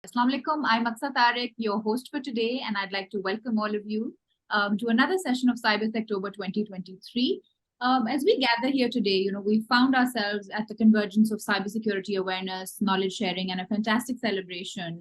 Assalamu alaikum. I'm Aksa Tariq, your host for today, and I'd like to welcome all of you to another session of CyberSectober 2023. As we gather here today, we found ourselves at the convergence of cybersecurity awareness, knowledge sharing, and a fantastic celebration.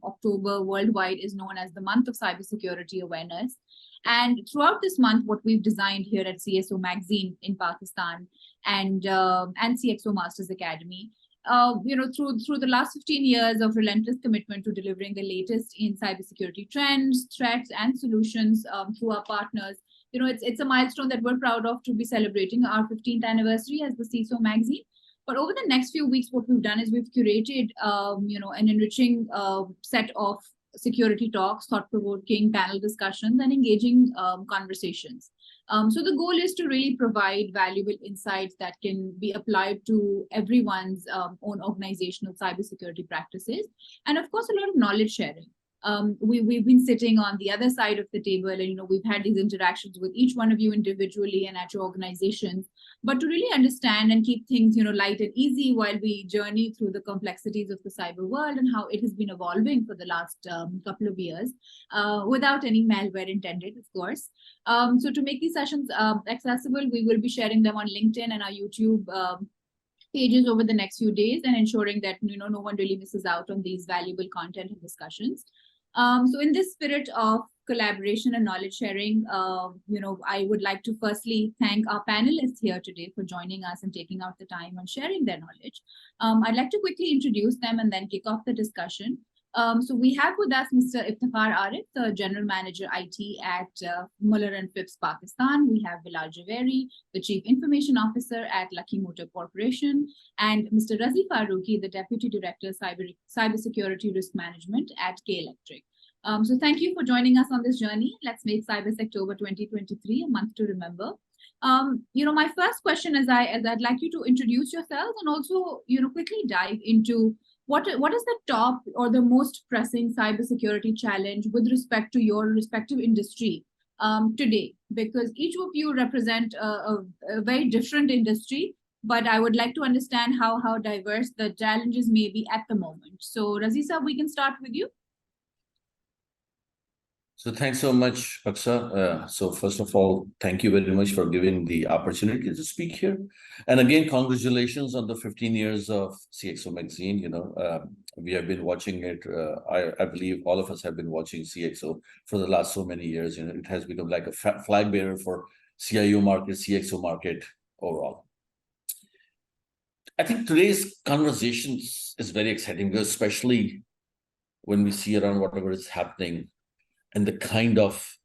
October worldwide is known as the month of cybersecurity awareness. And throughout this month, what we've designed here at CSO Magazine in Pakistan and CXO Masters Academy, through the last 15 years of relentless commitment to delivering the latest in cybersecurity trends, threats, and solutions through our partners. It's a milestone that we're proud of to be celebrating our 15th anniversary as the CISO magazine. But over the next few weeks, what we've done is we've curated, an enriching set of security talks, thought-provoking panel discussions, and engaging conversations. So the goal is to really provide valuable insights that can be applied to everyone's own organizational cybersecurity practices. And of course, a lot of knowledge sharing. We've been sitting on the other side of the table and, we've had these interactions with each one of you individually and at your organizations, but to really understand and keep things, light and easy while we journey through the complexities of the cyber world and how it has been evolving for the last couple of years, without any malware intended, of course. So to make these sessions accessible, we will be sharing them on LinkedIn and our YouTube pages over the next few days and ensuring that no one really misses out on these valuable content and discussions. So in this spirit of collaboration and knowledge sharing, I would like to firstly thank our panelists here today for joining us and taking out the time and sharing their knowledge. I'd like to quickly introduce them and then kick off the discussion. So we have with us Mr. Iftikhar Arif, the General Manager IT at Muller and Phipps, Pakistan. We have Bilal Javeri, the Chief Information Officer at Lucky Motor Corporation, and Mr. Razi Farooqui, the Deputy Director, Cybersecurity Risk Management at K Electric. So thank you for joining us on this journey. Let's make CyberSectober 2023 a month to remember. My first question is I'd like you to introduce yourselves and also, quickly dive into what is the top or the most pressing cybersecurity challenge with respect to your respective industry today? Because each of you represent a very different industry, but I would like to understand how diverse the challenges may be at the moment. So Razisa, we can start with you. So thanks so much, Aksa. So first of all, thank you very much for giving the opportunity to speak here. And again, congratulations on the 15 years of CXO magazine. We have been watching it. I believe all of us have been watching CXO for the last so many years. It has become like a flag bearer for CIO market, CXO market overall. I think today's conversation is very exciting, especially when we see around whatever is happening and the kind of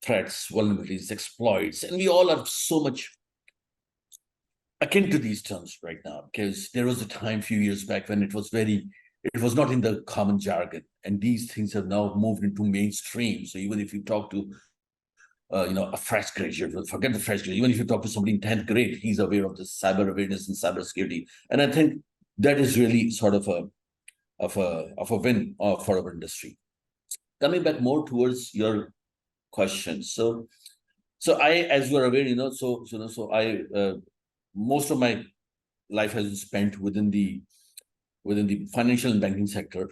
threats, vulnerabilities, exploits. And we all are so much akin to these terms right now, because there was a time a few years back when it was not in the common jargon. And these things have now moved into mainstream. So even if you talk to, a fresh graduate, forget the fresh graduate, even if you talk to somebody in 10th grade, he's aware of the cyber awareness and cybersecurity. And I think that is really sort of a win for our industry. Coming back more towards your question, so I, as you are aware, most of my life has been spent within the financial and banking sector,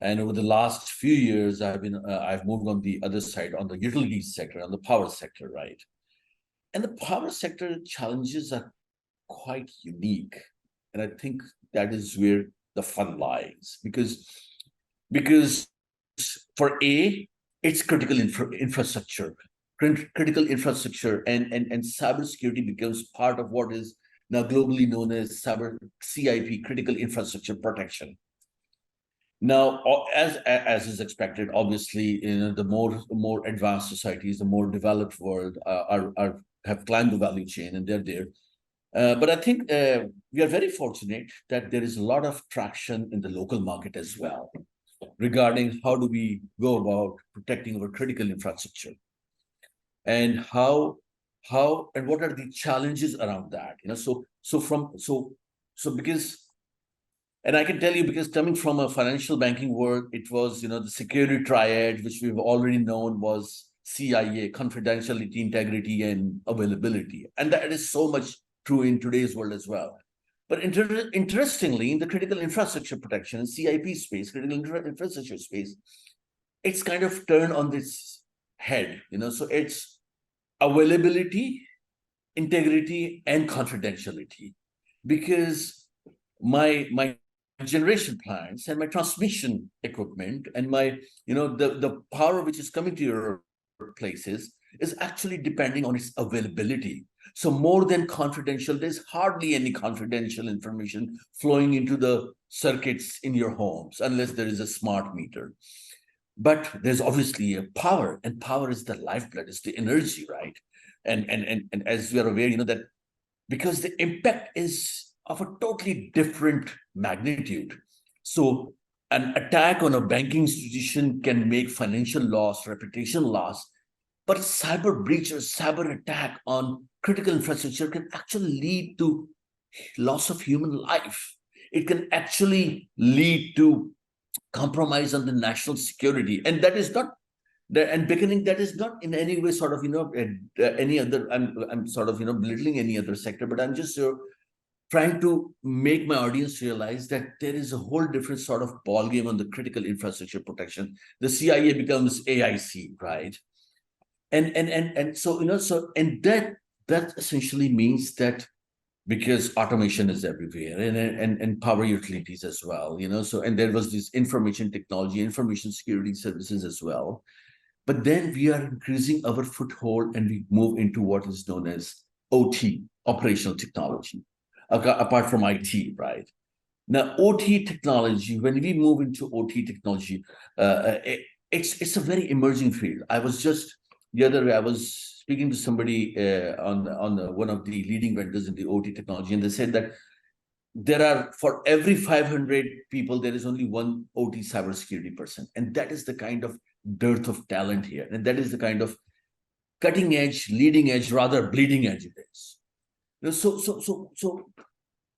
and over the last few years, I've moved on the other side, on the utilities sector, on the power sector, right? And the power sector challenges are quite unique, and I think that is where the fun lies, because for it's critical infrastructure, and cybersecurity becomes part of what is now globally known as CIP, critical infrastructure protection. Now, as is expected, obviously, the more advanced societies, the more developed world have climbed the value chain, and they're there. But I think we are very fortunate that there is a lot of traction in the local market as well, regarding how do we go about protecting our critical infrastructure, and how and what are the challenges around that. Because, and I can tell you, because coming from a financial banking world, it was the security triad, which we've already known was CIA, confidentiality, integrity, and availability, and that is so much true in today's world as well. But interestingly, in the critical infrastructure protection, CIP space, critical infrastructure space, it's kind of turned on this head, so it's availability, integrity, and confidentiality. Because my generation plants and my transmission equipment and my, the power which is coming to your places is actually depending on its availability. So more than confidential, there's hardly any confidential information flowing into the circuits in your homes unless there is a smart meter. But there's obviously a power, and power is the lifeblood, it's the energy, right? And as we are aware, that because the impact is of a totally different magnitude. So an attack on a banking institution can make financial loss, reputation loss, but a cyber breach or cyber attack on critical infrastructure can actually lead to loss of human life. It can actually lead to compromise on the national security. And that is not and beginning, that is not in any way sort of any other, I'm sort of belittling any other sector, but I'm just trying to make my audience realize that there is a whole different sort of ball game on the critical infrastructure protection. The CIA becomes AIC, right? And so and that essentially means that, because automation is everywhere, and power utilities as well, so, and there was this information technology, information security services as well. But then we are increasing our foothold and we move into what is known as OT, operational technology, apart from IT, right? Now, OT technology, when we move into OT technology, it's a very emerging field. I was just, the other way, I was speaking to somebody on one of the leading vendors in the OT technology, and they said that there are, for every 500 people, there is only one OT cybersecurity person. And that is the kind of dearth of talent here. And that is the kind of cutting edge, leading edge, rather bleeding edge it is.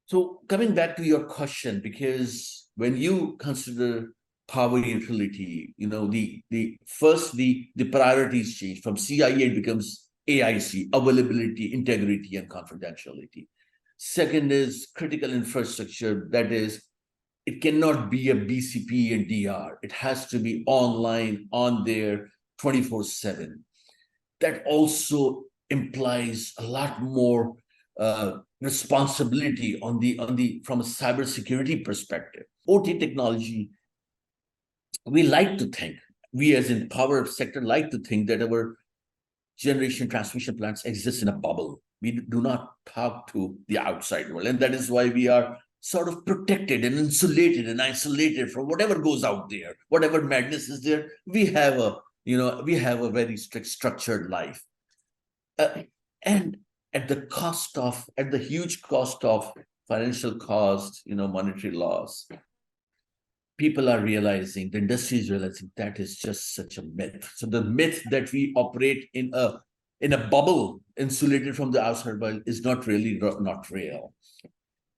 So coming back to your question, because when you consider power utility, the first, the priorities change. From CIA, it becomes AIC, availability, integrity, and confidentiality. Second is critical infrastructure. That is, it cannot be a BCP and DR. It has to be online, on there, 24/7. That also implies a lot more responsibility from a cybersecurity perspective. OT technology, we like to think, we as in power sector like to think that our generation transmission plants exist in a bubble. We do not talk to the outside world. And that is why we are sort of protected and insulated and isolated from whatever goes out there, whatever madness is there. We have a very strict structured life. And at the huge cost of financial cost, monetary loss, people are realizing, the industry is realizing that is just such a myth. So the myth that we operate in a bubble insulated from the outside world is not real.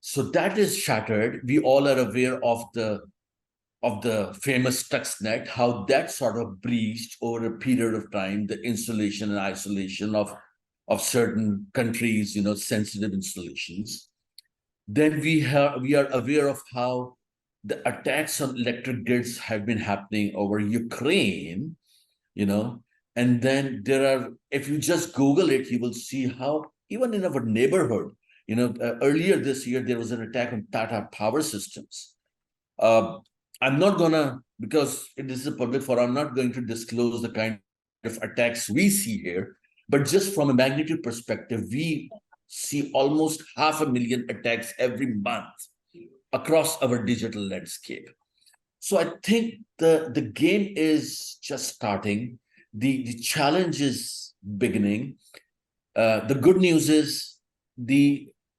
So that is shattered. We all are aware of the famous Stuxnet, how that sort of breached over a period of time, the insulation and isolation of certain countries, sensitive installations. Then we are aware of how the attacks on electric grids have been happening over Ukraine, and then if you just Google it, you will see how even in our neighborhood, earlier this year, there was an attack on Tata Power Systems. I'm not gonna, because this is a public forum, I'm not going to disclose the kind of attacks we see here, but just from a magnitude perspective, we see almost 500,000 attacks every month across our digital landscape. So I think the game is just starting. The challenge is beginning. The good news is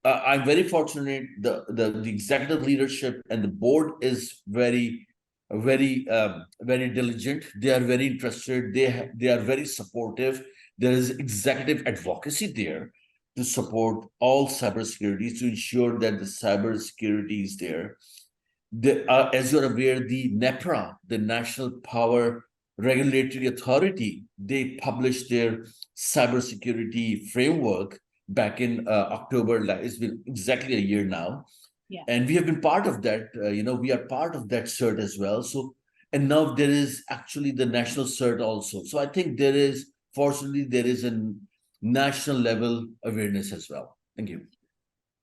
I'm very fortunate. The executive leadership and the board is very diligent. They are very interested. They are very supportive. There is executive advocacy there to support all cybersecurity, to ensure that the cybersecurity is there. As you're aware, the NEPRA, the National Power Regulatory Authority, they published their cybersecurity framework back in October. It's been exactly a year now. Yeah. And we have been part of that. We are part of that CERT as well. So, and now there is actually the national CERT also. So I think fortunately, there is a national level awareness as well. Thank you.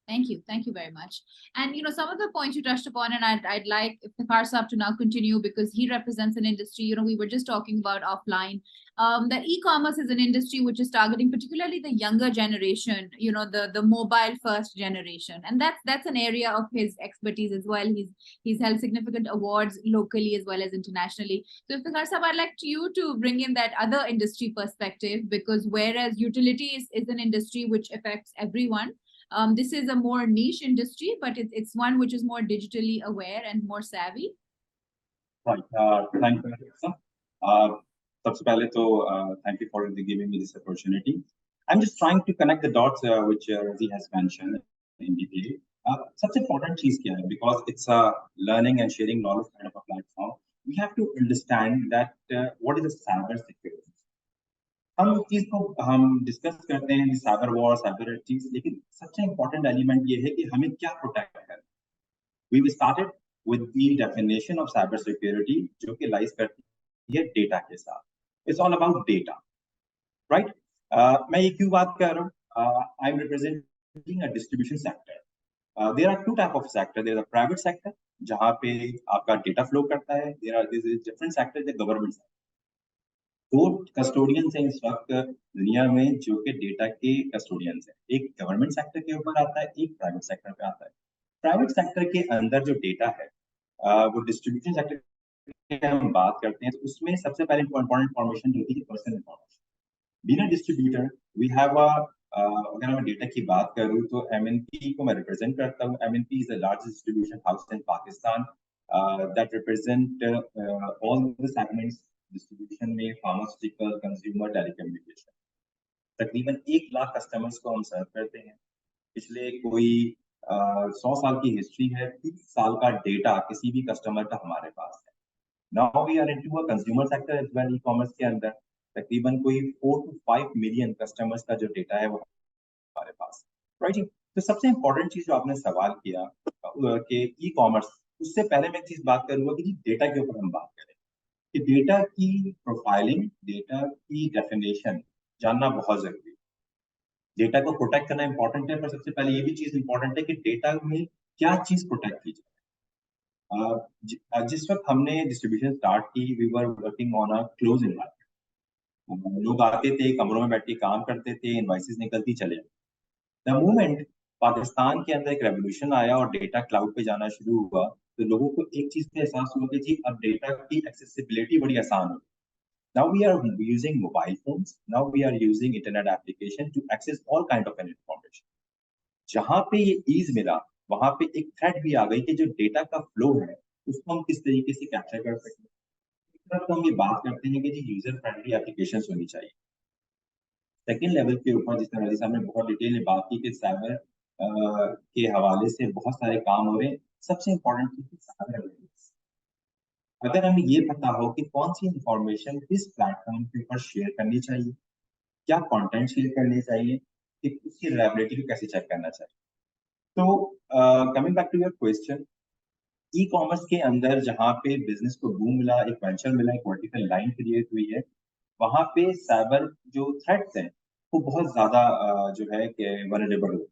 Thank you. Thank you very much. And, some of the points you touched upon, and I'd like Iftikhar Saab to now continue because he represents an industry, we were just talking about offline, that e-commerce is an industry which is targeting particularly the younger generation, the mobile first generation. And that's an area of his expertise as well. He's held significant awards locally as well as internationally. So Iftikhar Saab, I'd like you to bring in that other industry perspective, because whereas utilities is an industry which affects everyone, this is a more niche industry, but it's one which is more digitally aware and more savvy. Right. Thank you, sir. Sabse pehle to, thank you for giving me this opportunity. I'm just trying to connect the dots which Razi has mentioned in detail. Such important cheese here, because it's a learning and sharing knowledge kind of a platform. We have to understand that what is a cyber security. हम इस चीज को हम discuss करते हैं cyber war cyber चीज, लेकिन सबसे इम्पोर्टेंट एलिमेंट ये है कि हमें क्या प्रोटेक्ट करना है. We started with the definition of cyber security, जो कि लाइज करती है डेटा के साथ. It's all about data, right. मैं ये क्यों बात कर रहा हूँ? I am representing a distribution sector. There are two type of sector. There are private sector, जहाँ पे आपका डेटा फ्लो करता है. There are different sector, the government sector. दो कस्टोडियंस हैं इस वक्त दुनिया में जो कि डेटा के कस्टोडियंस हैं. एक गवर्नमेंट सेक्टर के ऊपर आता है, एक प्राइवेट सेक्टर पे आता है. प्राइवेट सेक्टर के अंदर जो डेटा है वो डिस्ट्रीब्यूशन सेक्टर की हम बात करते हैं, तो उसमें सबसे पहले इंपॉर्टेंट इंफॉर्मेशन जो होती है personal information. Being a distributor we have अगर मैं डेटा की बात करूं तो एमएनपी को मैं रिप्रेजेंट करता हूं. MNP is the largest distribution house in Pakistan that represent all the segments distribution में, फार्मास्यूटिकल, कंज्यूमर, टेलीकम्युनिकेशन. तकरीबन 1 लाख कस्टमर्स को हम सर्व करते हैं. पिछले कोई 100 साल की हिस्ट्री है. 30 साल का डेटा किसी भी कस्टमर का हमारे पास है. Now we are into a consumer sector as well. E commerce के अंदर तकरीबन कोई 4 to 5 मिलियन कस्टमर्स का जो डेटा है वो हमारे पास, राइट. तो सबसे इंपॉर्टेंट चीज जो आपने सवाल किया कि ई कॉमर्स, उससे पहले मैं एक चीज बात करूंगा कि डेटा के ऊपर हम बात करें कि डेटा की प्रोफाइलिंग, डेटा की डेफिनेशन जानना बहुत जरूरी है. डेटा को प्रोटेक्ट करना इंपॉर्टेंट है, पर सबसे पहले ये भी चीज इंपॉर्टेंट है कि डेटा में क्या चीज प्रोटेक्ट की जाए. जिस वक्त हमने डिस्ट्रीब्यूशन स्टार्ट की, we were working on a close environment. लोग आते थे, कमरों में बैठ के काम करते थे, इनवाइसेस निकलती चले. द मोमेंट पाकिस्तान के अंदर एक रेवोल्यूशन आया और डेटा क्लाउड पे जाना शुरू हुआ, तो लोगों को एक चीज पे एहसास हुआ कि जी अब डेटा की एक्सेसिबिलिटी बड़ी आसान हो. Now we are using mobile phones. Now we are using internet application to access all kind of information. जहाँ पे ये ईज मिला, वहां पे एक थ्रेट भी आ गई कि जो डेटा का फ्लो है उसको हम किस तरीके से कैप्चर कर सकते हैं. तो हम ये बात करते हैं कि जी यूजर फ्रेंडली एप्लीकेशन होनी चाहिए. सेकेंड लेवल के ऊपर जिस तरह से हमने बहुत डिटेल में बात की कि साइबर के हवाले से बहुत सारे काम हो रहे हैं. सबसे इम्पोर्टेंट चीज साइबर अवेयरनेस. अगर हमें ये पता हो कि कौन सी इंफॉर्मेशन किस प्लेटफॉर्म के ऊपर शेयर करनी चाहिए, क्या कंटेंट शेयर करने चाहिए, कि उसकी रिलायबिलिटी को कैसे चेक करना चाहिए. तो coming back to your question, e commerce के अंदर जहाँ पे बिजनेस को बूम मिला, एक वेंचर मिला, एक वर्टिकल लाइन क्रिएट हुई है, वहां पे साइबर जो थ्रेट्स हैं वो बहुत ज्यादा जो है कि वनरेबल हो.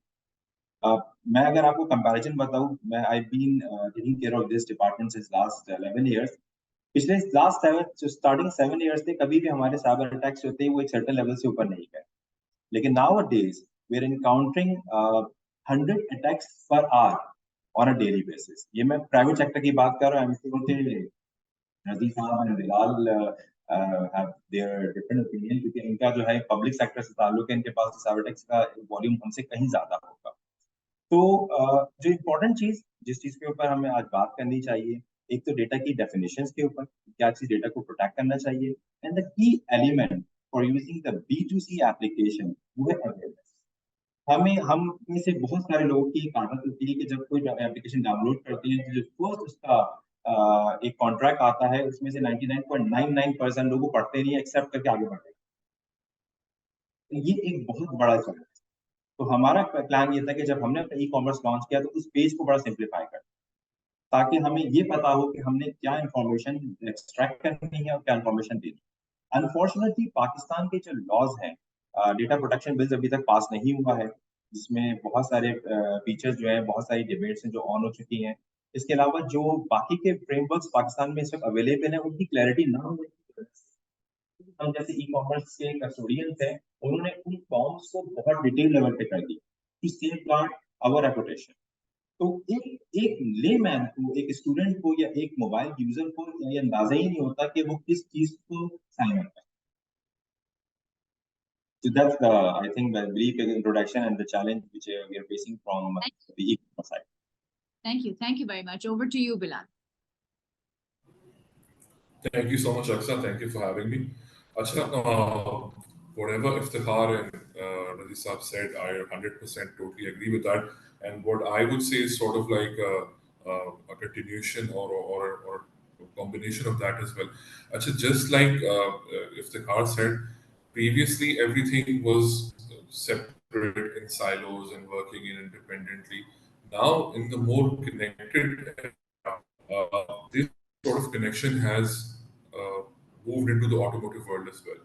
मैं अगर आपको कंपैरिजन बताऊं, मैं I been taking care of this department since last 11 years. पिछले लास्ट 7 जो स्टार्टिंग 7 इयर्स थे, कभी भी हमारे साइबर अटैक्स होते हैं वो एक सर्टेन लेवल से ऊपर नहीं गए. लेकिन now days we are encountering 100 attacks per hour on a daily basis. ये मैं प्राइवेट सेक्टर की बात कर रहा हूँ. रजी साहब and Bilal have their different opinion, क्योंकि इनका जो है पब्लिक सेक्टर से ताल्लुक है, इनके पास साइबर अटैक्स का वॉल्यूम हमसे कहीं ज्यादा होगा. तो जो इम्पोर्टेंट चीज जिस चीज के ऊपर हमें आज बात करनी चाहिए, एक तो डेटा की डेफिनेशंस के ऊपर, क्या चीज डेटा को प्रोटेक्ट करना चाहिए, and the key element for using the B2C application वो है अवेयरनेस. हम में से बहुत सारे लोगों की एक आदत होती है कि जब कोई एप्लीकेशन डाउनलोड करते हैं तो जो फर्स्ट उसका एक कॉन्ट्रैक्ट आता है, उसमें से 99.99% लोग पढ़ते नहीं, एक्सेप्ट करके आगे बढ़ते हैं. ये एक बहुत बड़ा चैलेंज है. तो हमारा प्लान ये था कि जब हमने अपना ई कॉमर्स लॉन्च किया तो उस पेज को बड़ा सिंप्लीफाई कर, ताकि हमें ये पता हो कि हमने क्या इंफॉर्मेशन एक्सट्रैक्ट करनी है और क्या इंफॉर्मेशन देनी है। अनफॉर्चुनेटली पाकिस्तान के जो लॉज हैं, डेटा प्रोटेक्शन बिल्स अभी तक पास नहीं हुआ है, जिसमें बहुत सारे फीचर्स जो है, बहुत सारी डिबेट्स हैं जो ऑन हो चुकी हैं। इसके अलावा जो बाकी के फ्रेमवर्क्स पाकिस्तान में इस वक्त अवेलेबल है, उनकी क्लैरिटी ना होने की वजह से हम जैसे ई कॉमर्स के कस्टोडियंस हैं, उन्होंने उन फॉर्म्स को बहुत डिटेल लेवल पे कर दी टू सेफगार्ड आवर रेपुटेशन। तो एक एक लेमैन को, एक स्टूडेंट को या एक मोबाइल यूजर को ये अंदाजा ही नहीं होता कि वो किस चीज को साइन अप करे। So that's the, I think, the brief introduction and the challenge which we are facing from the e-commerce side. Thank you very much. Over to you, Bilal. Thank you so much, Aksa. Thank you for having me. Acha, whatever Iftikhar and Razi Saab said, I 100% totally agree with that. And what I would say is sort of like a continuation or a combination of that as well. Acha, just like Iftikhar said, previously everything was separate in silos and working in independently. Now, in the more connected era, this sort of connection has moved into the automotive world as well.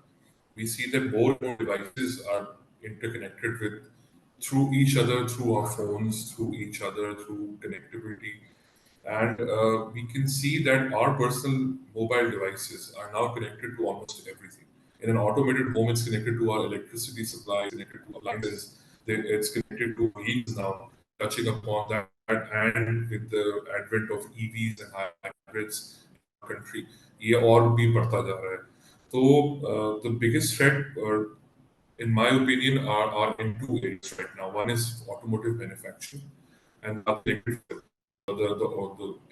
We see that more and more devices are interconnected with through each other, through our phones, through each other, through connectivity. And we can see that our personal mobile devices are now connected to almost everything. In an automated home, it's connected to our electricity supply, it's connected to appliances, it's connected to vehicles now, touching upon that. And with the advent of EVs and hybrids in our country, ये और भी बढ़ता जा रहा है. So the biggest threat, in my opinion, are in two areas right now. One is automotive manufacturing, and the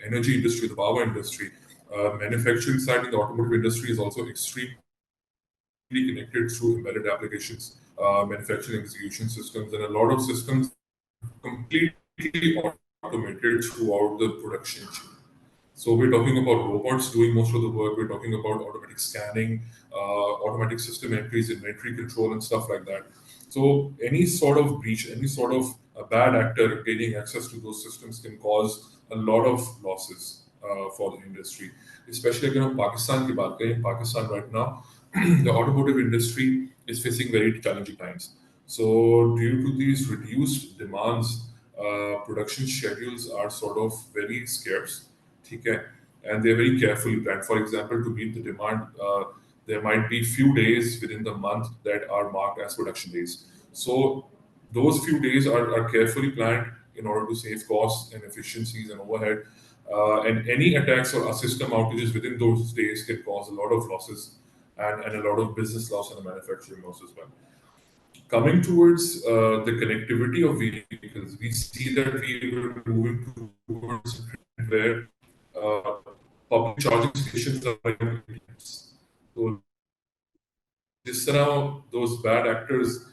energy industry, the power industry. Manufacturing side in the automotive industry is also extremely connected through embedded applications, manufacturing execution systems, and a lot of systems completely automated throughout the production chain. So we're talking about robots doing most of the work. We're talking about automatic scanning, automatic system entries, inventory control, and stuff like that. So any sort of breach, any sort of a bad actor gaining access to those systems can cause a lot of losses for the industry. Especially again, Pakistan ki baat kare. In Pakistan right now, the automotive industry is facing very challenging times. So due to these reduced demands, production schedules are sort of very scarce. Okay? And they're very carefully planned. For example, to meet the demand, there might be few days within the month that are marked as production days. So those few days are carefully planned in order to save costs and efficiencies and overhead. And any attacks or system outages within those days can cause a lot of losses and a lot of business loss and manufacturing loss as well. Coming towards the connectivity of vehicles, we see that we were moving towards a trend where public charging stations are like so this now those bad actors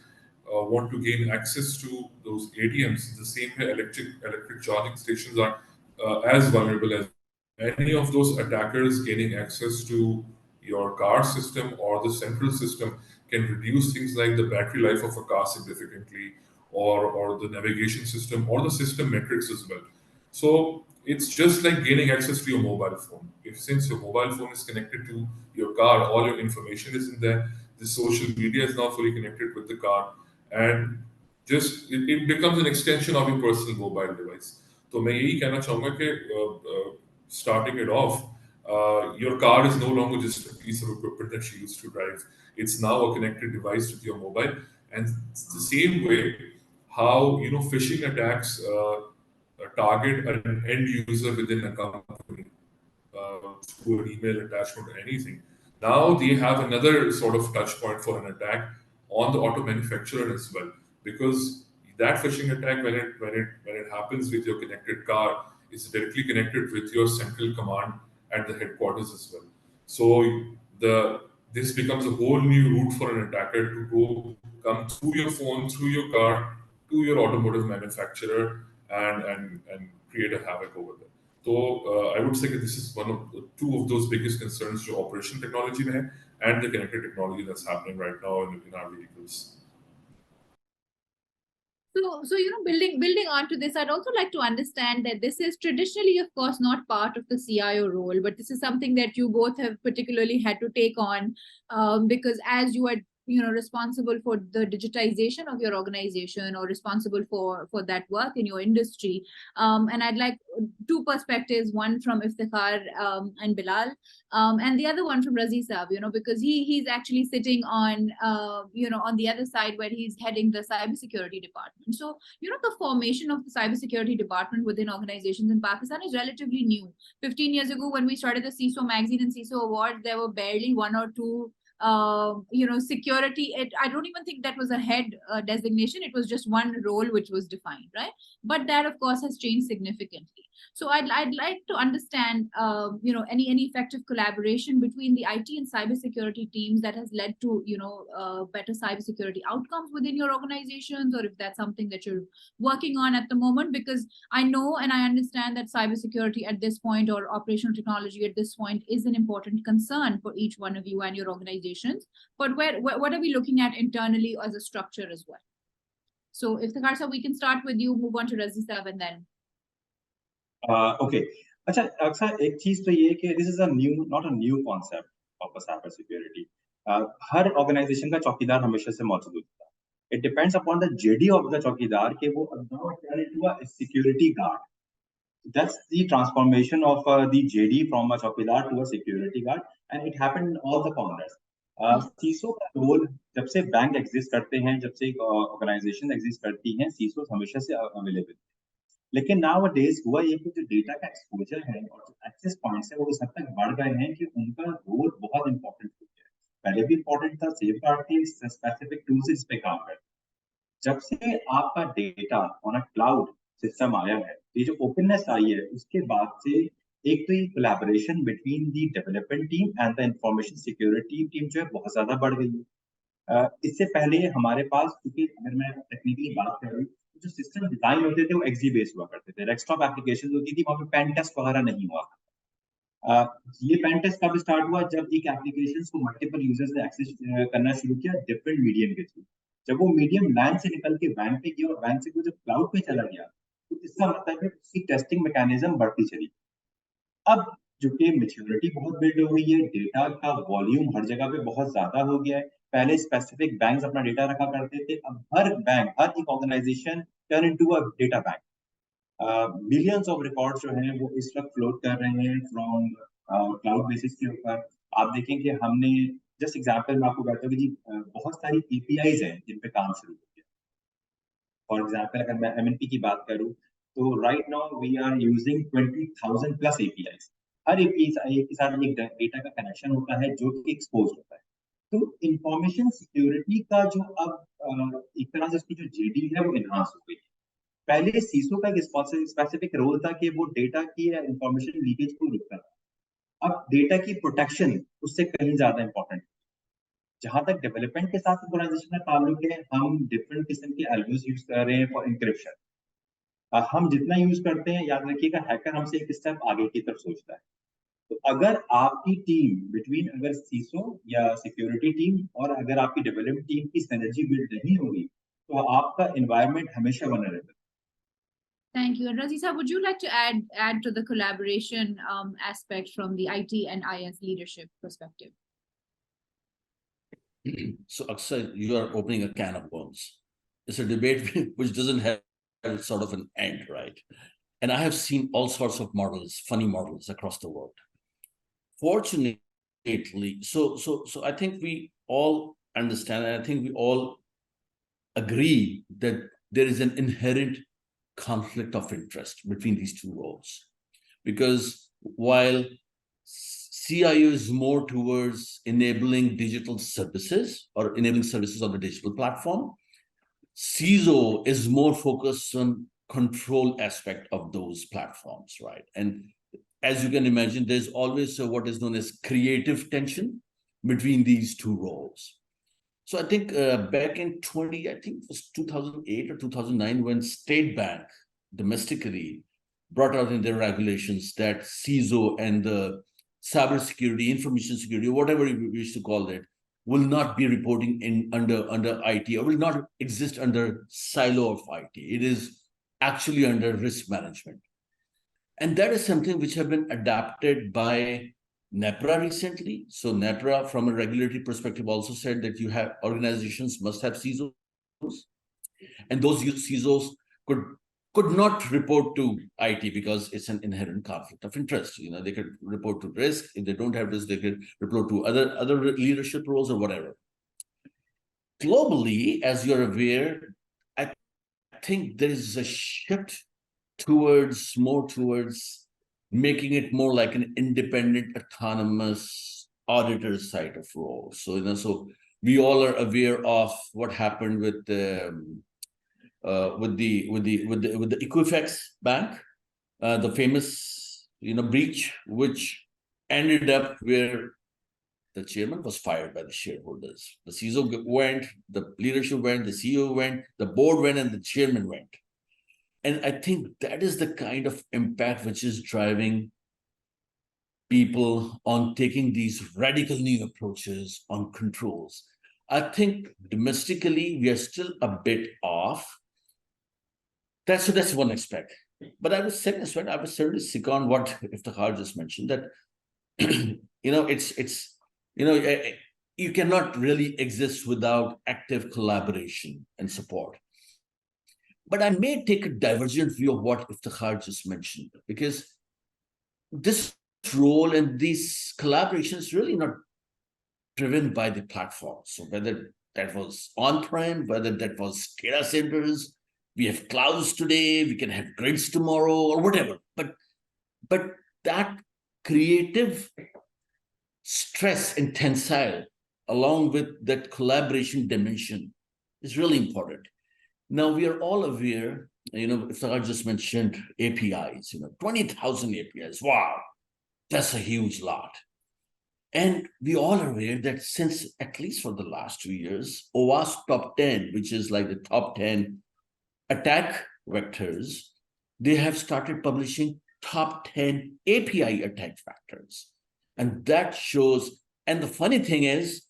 want to gain access to those ATMs. The same way electric charging stations are as vulnerable as any of those attackers gaining access to your car system or the central system can reduce things like the battery life of a car significantly or the navigation system or the system metrics as well. So it's just like gaining access to your mobile phone. If since your mobile phone is connected to your car, all your information is in there. The social media is now fully connected with the car, and just it becomes an extension of your personal mobile device. तो मैं यही कहना चाहूँगा कि starting it off, your car is no longer just a piece of equipment that you used to drive. It's now a connected device with your mobile, and it's the same way how phishing attacks target an end user within a company through an email attachment or anything. Now they have another sort of touch point for an attack on the auto manufacturer as well, because that phishing attack when it happens with your connected car is directly connected with your central command at the headquarters as well. So this becomes a whole new route for an attacker to come through your phone, through your car, to your automotive manufacturer and create a havoc over there. So I would say that this is two of those biggest concerns to operation technology mein hai, and the connected technology that's happening right now in our vehicles. So building onto this, I'd also like to understand that this is traditionally, of course, not part of the CIO role, but this is something that you both have particularly had to take on, because as you are responsible for the digitization of your organization or responsible for that work in your industry. And I'd like two perspectives, one from Iftikhar and Bilal, and the other one from Razi Saab, because he's actually sitting on on the other side where he's heading the cybersecurity department. So the formation of the cybersecurity department within organizations in Pakistan is relatively new. 15 years ago, when we started the CISO magazine and CISO awards, there were barely one or two security. I don't even think that was a head designation. It was just one role which was defined, right? But that, of course, has changed significantly. So I'd like to understand, any effective collaboration between the IT and cybersecurity teams that has led to, better cybersecurity outcomes within your organizations, or if that's something that you're working on at the moment. Because I know and I understand that cybersecurity at this point, or operational technology at this point, is an important concern for each one of you and your organizations. But what are we looking at internally as a structure as well? So Iftikhar sir, we can start with you, move on to Razi sir, and then. Okay. अच्छा अक्सर एक चीज तो ये है कि this is not a new concept of a cyber security. Her organization का चौकीदार हमेशा से मौजूद होता है. It depends upon the JD of the चौकीदार कि वो now turn into a security guard. That's the transformation of the JD from a चौकीदार to a security guard, and it happened in all the corners. CISO का role जब से bank exist करते हैं, जब से ऑर्गेनाइजेशन एग्जिस्ट करती हैं, CISO हमेशा से अवेलेबल. लेकिन नाउ डेज हुआ ये कि जो डेटा का एक्सपोजर है और जो एक्सेस पॉइंट्स है वो इस हद तक बढ़ गए हैं कि उनका रोल बहुत इंपॉर्टेंट हो गया है. पहले भी इंपॉर्टेंट था, सेफ गार्ड के स्पेसिफिक टूल्स इस पे काम करते. जब से आपका data on a cloud system आया है, ये जो ओपननेस आई है, उसके बाद से एक तो ये collaboration between the development team and the information security team जो है बहुत ज्यादा बढ़ गई है. इससे पहले हमारे पास, क्योंकि अगर मैं टेक्निकली बात करूं, जो सिस्टम डिजाइन होते थे वो एक्सी बेस्ड हुआ करते थे, डेस्कटॉप एप्लीकेशन होती थी, वहां पे पेन टेस्ट वगैरह नहीं हुआ. ये पेन टेस्ट कब स्टार्ट हुआ? जब एक एप्लीकेशन को मल्टीपल यूजर्स ने एक्सेस करना शुरू किया डिफरेंट मीडियम के थ्रू. जब वो मीडियम लैन से निकल के वैन पे गया और वैन से वो जब क्लाउड पे चला गया, तो इसका मतलब है उसकी टेस्टिंग मैकेनिज्म बढ़ती चली. अब जो कि मेच्योरिटी बहुत बिल्ड हो गई है, डेटा का वॉल्यूम हर जगह पे बहुत ज्यादा हो गया है. पहले स्पेसिफिक बैंक्स अपना डेटा रखा करते थे, अब हर बैंक, हर एक organisation turn into a data bank. Millions of records जो हैं वो इस वक्त फ्लोट कर रहे हैं फ्रॉम क्लाउड बेसिस के ऊपर. आप देखें कि हमने जस्ट एग्जांपल में आपको कहता हूँ कि जी बहुत सारी एपीआईज हैं जिन पे काम शुरू हो गया. फॉर एग्जांपल अगर मैं एमएनपी की बात करूँ, तो right now we are using 20,000 plus APIs. हर एपीआई के साथ एक डेटा का कनेक्शन होता है जो कि एक्सपोज होता है. तो इंफॉर्मेशन सिक्योरिटी का जो अब एक तरह से उसकी जो जेडी है वो इनहांस हो गई. पहले सीसो का एक स्पेसिफिक रोल था कि वो डेटा की इंफॉर्मेशन लीकेज को रोकता था. अब डेटा की प्रोटेक्शन उससे कहीं ज्यादा इंपॉर्टेंट. जहां तक डेवलपमेंट के साथ ऑर्गेनाइजेशन का ताल्लुक है, हम डिफरेंट किस्म के एल्गोरिथम्स यूज कर रहे हैं फॉर इंक्रिप्शन. हम जितना यूज करते हैं, याद रखिएगा, हैकर हमसे एक स्टेप आगे की तरफ सोचता है. तो अगर आपकी टीम बिटवीन अगर सीसो या सिक्योरिटी टीम और अगर आपकी डेवलपमेंट टीम की सिनर्जी बिल्ड नहीं होगी, तो आपका एनवायरनमेंट हमेशा बना रहता है. Thank you. And Razi sir, would you like to add to the collaboration aspect from the IT and IS leadership perspective? So Akshay, you are opening a can of worms. It's a debate which doesn't have sort of an end, right? And I have seen all sorts of models, funny models across the world. Fortunately, so I think we all understand, and I think we all agree that there is an inherent conflict of interest between these two roles. Because while CIO is more towards enabling digital services or enabling services on the digital platform, CISO is more focused on control aspect of those platforms, right? And as you can imagine, there's always what is known as creative tension between these two roles. So I think back in I think it was 2008 or 2009, when State Bank domestically brought out in their regulations that CISO and the cybersecurity, information security, whatever you wish to call it, will not be reporting in under IT, or will not exist under silo of IT. It is actually under risk management. And that is something which have been adapted by NEPRA recently. So NEPRA, from a regulatory perspective, also said that you have organizations must have CISOs, and those CISOs could not report to IT because it's an inherent conflict of interest. You know, they could report to risk. If they don't have risk, they could report to other leadership roles or whatever. Globally, as you're aware, I think there is a shift towards making it more like an independent, autonomous auditor side of role. So, you know, so we all are aware of what happened with the Equifax bank, the famous, you know, breach, which ended up where the chairman was fired by the shareholders. The CISO went, the leadership went, the CEO went, the board went, and the chairman went. And I think that is the kind of impact which is driving people on taking these radical new approaches on controls. I think domestically, we are still a bit off. That's one aspect. But I was certainly second what Iftikhar just mentioned, that you cannot really exist without active collaboration and support. But I may take a divergent view of what Iftikhar just mentioned, because this role and these collaborations really not driven by the platform. So whether that was on-prem, whether that was data centers, we have clouds today, we can have grids tomorrow, or whatever. But that creative stress and tensile, along with that collaboration dimension, is really important. Now, we are all aware, you know, Iftikhar just mentioned APIs, 20,000 APIs. Wow, that's a huge lot. And we all are aware that since, at least for the last 2 years, OWASP Top 10, which is like the top 10 attack vectors, they have started publishing top 10 API attack vectors. And that shows, and the funny thing is,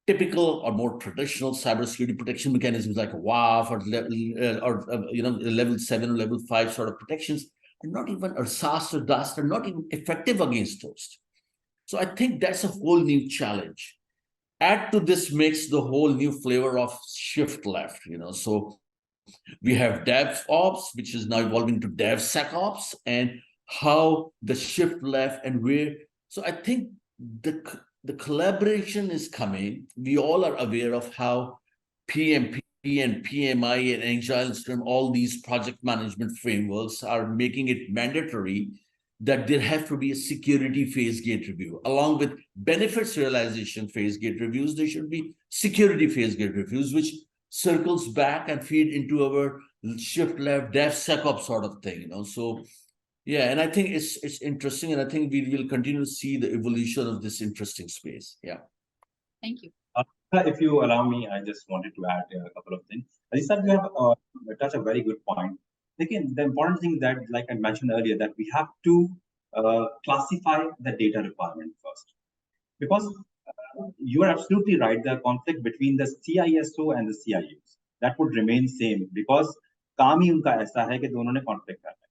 typical or more traditional cybersecurity protection mechanisms like WAF or level 7 or level 5 sort of protections are not even, or SAST or DAST are not even effective against those. So I think that's a whole new challenge. Add to this mix the whole new flavor of shift left, so we have DevOps, which is now evolving to DevSecOps, and how the shift left and where. So I think the collaboration is coming. We all are aware of how PMP and PMI and Agile Scrum, all these project management frameworks are making it mandatory that there have to be a security phase gate review. Along with benefits realization phase gate reviews, there should be security phase gate reviews, which circles back and feed into our shift left DevSecOps sort of thing, So yeah, and I think it's interesting, and I think we will continue to see the evolution of this interesting space. Yeah. Thank you. If you allow me, I just wanted to add a couple of things. Alisa, you have touched a very good point. Again, the important thing that, like I mentioned earlier, that we have to classify the data requirement first. Because you are absolutely right, the conflict between the CISO and the CIOs, that would remain same, because काम ही उनका ऐसा है कि दोनों ने conflict करना है.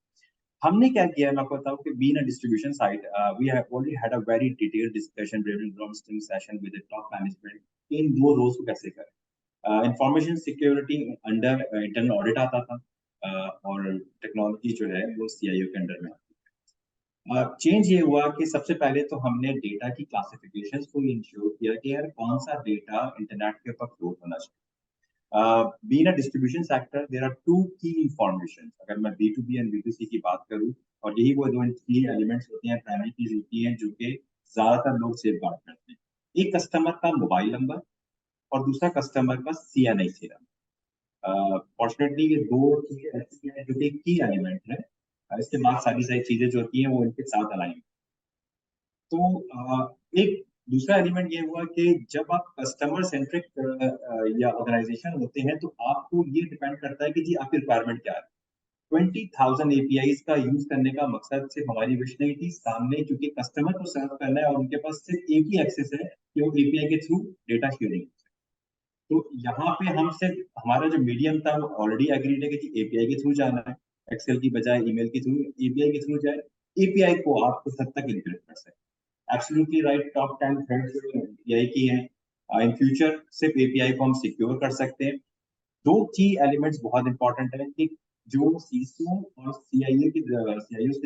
हमने क्या किया, मैं आपको बताऊं कि being a distribution site, we have already had a very detailed discussion during brainstorming session with the top management in दो roles को कैसे करें. Information security under internal audit आता था, और technology जो है वो CIO के under में आती है. चेंज ये हुआ कि सबसे पहले तो हमने डेटा की क्लासिफिकेशंस को इंश्योर किया कि यार कौन सा डेटा इंटरनेट के ऊपर फ्लोट होना चाहिए. Being a distribution sector, there are two key information. अगर मैं B2B and B2C की बात करूं, और यही वो दो key elements होते हैं, प्राइमरी चीज होती हैं जो कि ज्यादातर लोग सेव गार्ड करते हैं. एक कस्टमर का मोबाइल नंबर और दूसरा कस्टमर का CNIC नंबर. फॉर्चुनेटली ये दो चीजें ऐसी हैं जो कि की एलिमेंट है. इसके बाद सारी चीजें जो होती हैं वो इनके साथ अलाइन. तो एक दूसरा एलिमेंट ये हुआ कि जब आप कस्टमर सेंट्रिक या ऑर्गेनाइजेशन होते हैं तो आपको ये डिपेंड करता है कि जी आपकी रिक्वायरमेंट क्या है. 20,000 APIs का यूज करने का मकसद सिर्फ हमारी विश नहीं थी, सामने क्योंकि कस्टमर को सर्व करना है और उनके पास सिर्फ एक ही एक्सेस है कि वो API के थ्रू डेटा शेयरिंग। तो यहाँ पे हम सिर्फ हमारा जो मीडियम था वो ऑलरेडी एग्रीड है कि API के थ्रू जाना है, एक्सेल की बजाय ईमेल के थ्रू API के थ्रू जाए, API को आप कुछ हद तक इंक्रिप्ट कर सकते। Absolutely right, top 10 threads API की हैं। इन फ्यूचर सिर्फ API को हम सिक्योर कर सकते हैं। दो की एलिमेंट्स बहुत इंपॉर्टेंट है कि जो CISO और CIO के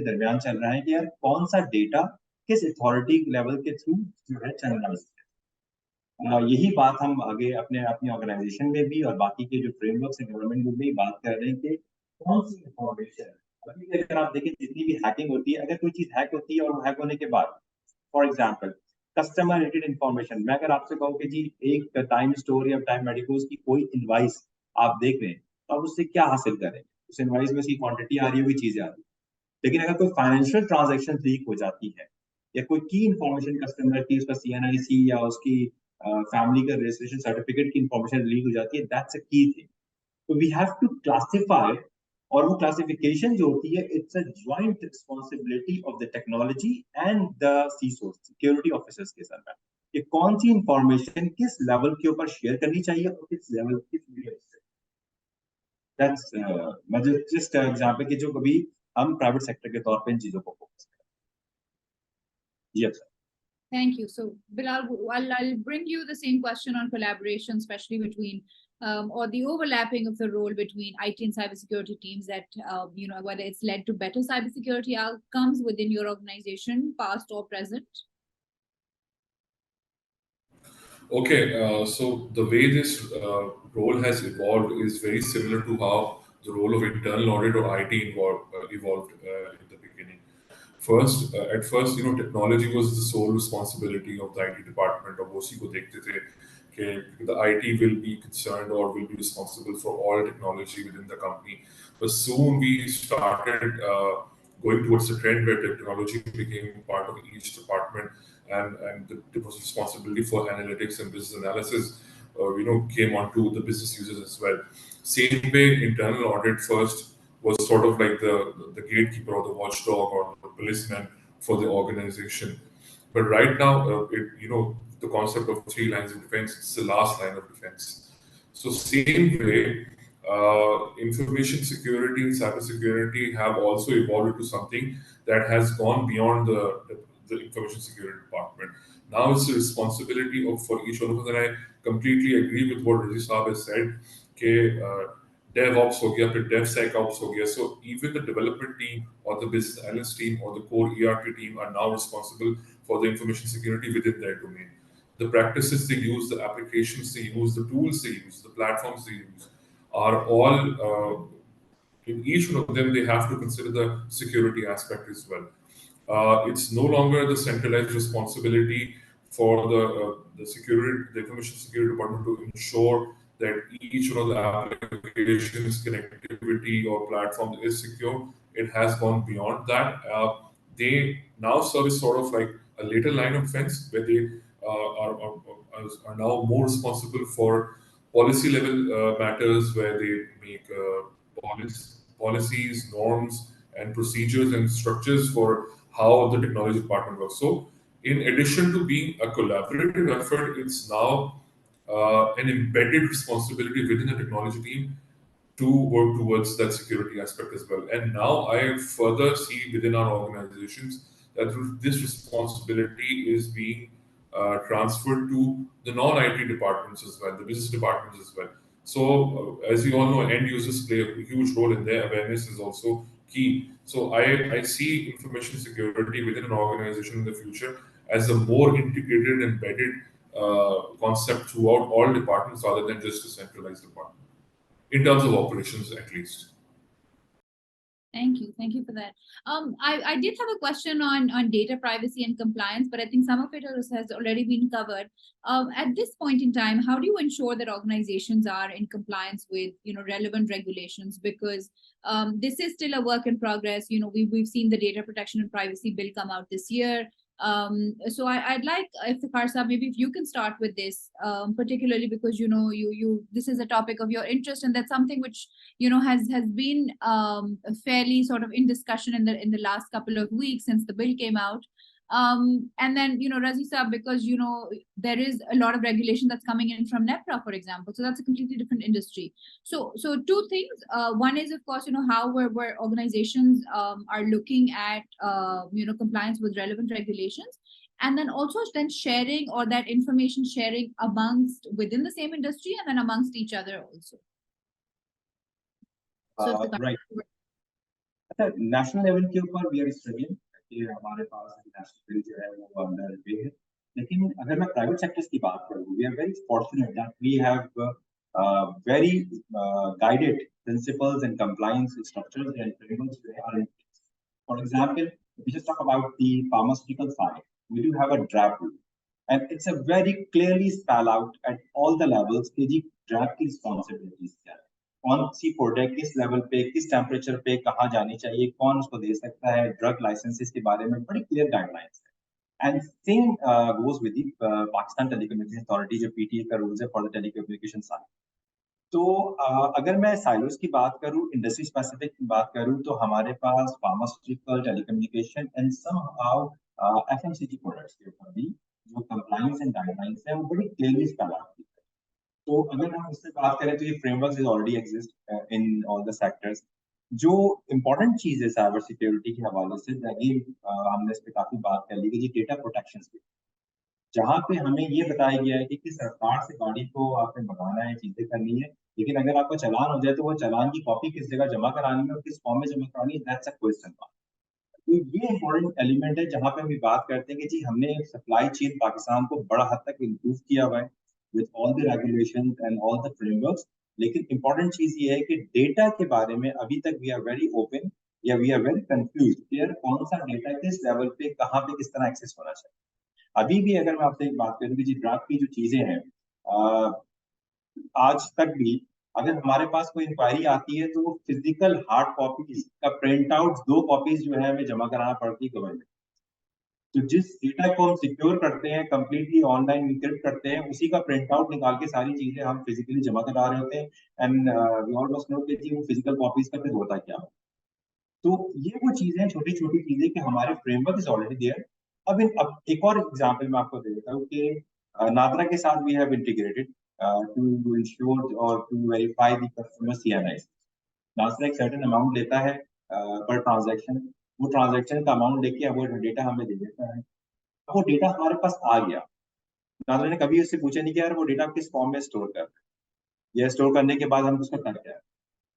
दरमियान चल रहा है कि यार कौन सा डेटा किस अथॉरिटी लेवल के थ्रू जो है चैनलाइज है। यही बात हम आगे अपनी ऑर्गेनाइजेशन में भी और बाकी के जो फ्रेमवर्क्स हैं गवर्नमेंट में भी बात कर रहे हैं कि कौन सी इंफॉर्मेशन, अभी अगर आप देखें जितनी भी हैकिंग होती है, अगर कोई चीज हैक होती है और हैक होने के बाद for example customer related information, मैं अगर आपसे कहूँ कि जी एक टाइम स्टोर या टाइम मेडिकोज की कोई इनवाइस आप देख रहे हैं तो आप उससे क्या हासिल करें, उस इनवाइस में उसकी क्वांटिटी आ रही होगी, चीजें आ रही है। लेकिन अगर कोई फाइनेंशियल ट्रांजेक्शन लीक हो जाती है या कोई की इन्फॉर्मेशन कस्टमर की, उसका CNIC या उसकी फैमिली का रजिस्ट्रेशन सर्टिफिकेट की इन्फॉर्मेशन लीक हो जाती है, दैट्स अ की थिंग। तो वी हैव टू क्लासिफाई, और वो क्लासिफिकेशन जो होती है it's a joint responsibility of the technology and the seesaw security officers के साथ कि कौन सी इंफॉर्मेशन किस लेवल के ऊपर शेयर करनी चाहिए और किस लेवल किस मीडियम से। दैट्स मतलब जस्ट एग्जांपल कि जो कभी हम प्राइवेट सेक्टर के तौर पे इन चीजों को फोकस करें। जी अच्छा। Thank you. So, Bilal, I'll bring you the same question on collaboration, especially between or the overlapping of the role between IT and cybersecurity teams that, whether it's led to better cybersecurity outcomes within your organization, past or present? Okay, so the way this role has evolved is very similar to how the role of internal audit or IT evolved in the beginning. At first, technology was the sole responsibility of the IT department, or वो उसी को देखते थे कि the IT will be concerned or will be responsible for all technology within the company. But soon we started going towards the trend where technology became part of each department, and the responsibility for analytics and business analysis, came onto the business users as well. Same way, internal audit first was sort of like the gatekeeper or the watchdog or the policeman for the organization. But right now, the concept of 3 lines of defense, it's the last line of defense. So same way, information security and cybersecurity have also evolved into something that has gone beyond the information security department. Now it's the responsibility for each one of us, and I completely agree with what Razi Saab has said, that DevOps ho gaya, फिर DevSecOps ho gaya. So even the development team or the business analyst team or the core ERP team are now responsible for the information security within their domain. The practices they use, the applications they use, the tools they use, the platforms they use are all, in each one of them, they have to consider the security aspect as well. It's no longer the centralized responsibility for the information security department to ensure that each one of the applications, connectivity or platform is secure. It has gone beyond that. They now serve as sort of like a later line of defense where they are now more responsible for policy level matters, where they make policies, norms, and procedures and structures for how the technology department works. So, in addition to being a collaborative effort, it's now an embedded responsibility within the technology team to work towards that security aspect as well. And now I further see within our organizations that this responsibility is being transferred to the non-IT departments as well, the business departments as well. So, as you all know, end users play a huge role in their awareness is also key. So, I see information security within an organization in the future as a more integrated, embedded concept throughout all departments rather than just a centralized department, in terms of operations at least. Thank you for that. I did have a question on data privacy and compliance, but I think some of it has already been covered. At this point in time, how do you ensure that organizations are in compliance with relevant regulations? Because this is still a work in progress. We've seen the data protection and privacy bill come out this year. So I'd like, Iftikhar Saab, maybe if you can start with this, particularly because you this is a topic of your interest, and that's something which has been fairly sort of in discussion in the last couple of weeks since the bill came out. And then Razi Saab, because there is a lot of regulation that's coming in from NEPRA, for example, so that's a completely different industry. So two things. One is, of course, how where organizations are looking at compliance with relevant regulations, and then also then sharing, or that information sharing amongst within the same industry and then amongst each other also. So right. National level के ऊपर we are struggling कि हमारे पास national bill जो है वो under way है, लेकिन अगर मैं प्राइवेट सेक्टर्स की बात करूं, we are very fortunate that we have very guided principles and compliance structures and frameworks that are in place. For example, if we just talk about the pharmaceutical side, we do have a draft rule, and it's a very clearly spell out at all the levels कि जी draft की responsibilities क्या है, कौन सी product किस level पे किस temperature पे कहाँ जानी चाहिए, कौन उसको दे सकता है, ड्रग लाइसेंसेस के बारे में बड़ी क्लियर गाइडलाइंस है. And same goes with the Pakistan telecommunication authority जो पीटीए का रूल्स है फॉर द टेलीकम्युनिकेशन साइड. तो अगर मैं साइलोस की बात करूं, इंडस्ट्री स्पेसिफिक की बात करूं, तो हमारे पास pharmaceutical, telecommunication and somehow FMCG products के ऊपर भी जो कंप्लायंस एंड गाइडलाइंस है वो बड़ी क्लियरली स्पेल आउट की है. तो अगर हम इससे बात करें तो ये framework is already exist in all the sectors. जो इम्पोर्टेंट चीज है साइबर सिक्योरिटी के हवाले से, अगेन हमने इस पे काफी बात कर ली कि डेटा प्रोटेक्शन पे, जहाँ पे हमें ये बताया गया है कि किस रफ्तार से गाड़ी को आपने भगाना है, चीजें करनी है, लेकिन अगर आपका चालान हो जाए तो वो चालान की कॉपी किस जगह जमा करानी है और किस फॉर्म में जमा करानी है, दैट्स अ क्वेश्चन मार्क. तो ये इम्पोर्टेंट एलिमेंट है जहाँ पे हम बात करते हैं कि जी हमने सप्लाई चेन पाकिस्तान को बड़ा हद तक इम्प्रूव किया हुआ है with all the regulation and all the frameworks, लेकिन इंपॉर्टेंट चीज ये है कि डेटा के बारे में अभी तक वी आर वेरी ओपन या we are very confuse clear कौन सा डेटा किस लेवल पे कहाँ पे किस तरह एक्सेस होना चाहिए. अभी भी अगर मैं आपसे एक बात करूँ कि जी ड्राफ्ट की जो चीजें हैं, आज तक भी अगर हमारे पास कोई इंक्वायरी आती है तो वो फिजिकल हार्ड कॉपीज का प्रिंट आउट 2 कॉपीज जो है हमें जमा कराना पड़ती है गवर्नमेंट. तो जिस डेटा को हम सिक्योर करते हैं, कंप्लीटली ऑनलाइन इनक्रिप्ट करते हैं, उसी का प्रिंट आउट निकाल के सारी चीजें हम फिजिकली जमा करा रहे होते हैं. And we all must know कि जी वो फिजिकल कॉपीज का फिर होता क्या. तो ये वो चीजें, छोटी छोटी चीजें कि हमारे फ्रेमवर्क इज ऑलरेडी देयर. अब एक और एग्जांपल मैं आपको दे देता हूँ कि नादरा के साथ we have integrated to ensure और to verify the customer CNI. NADRA एक सर्टेन अमाउंट लेता है पर ट्रांजैक्शन, वो ट्रांजैक्शन का अमाउंट लेके वो डेटा हमें दे देता है. अब वो डेटा हमारे पास आ गया, नादरा ने कभी उससे पूछा नहीं कि यार वो डेटा किस फॉर्म में स्टोर कर, या स्टोर करने के बाद हम उसको कर क्या.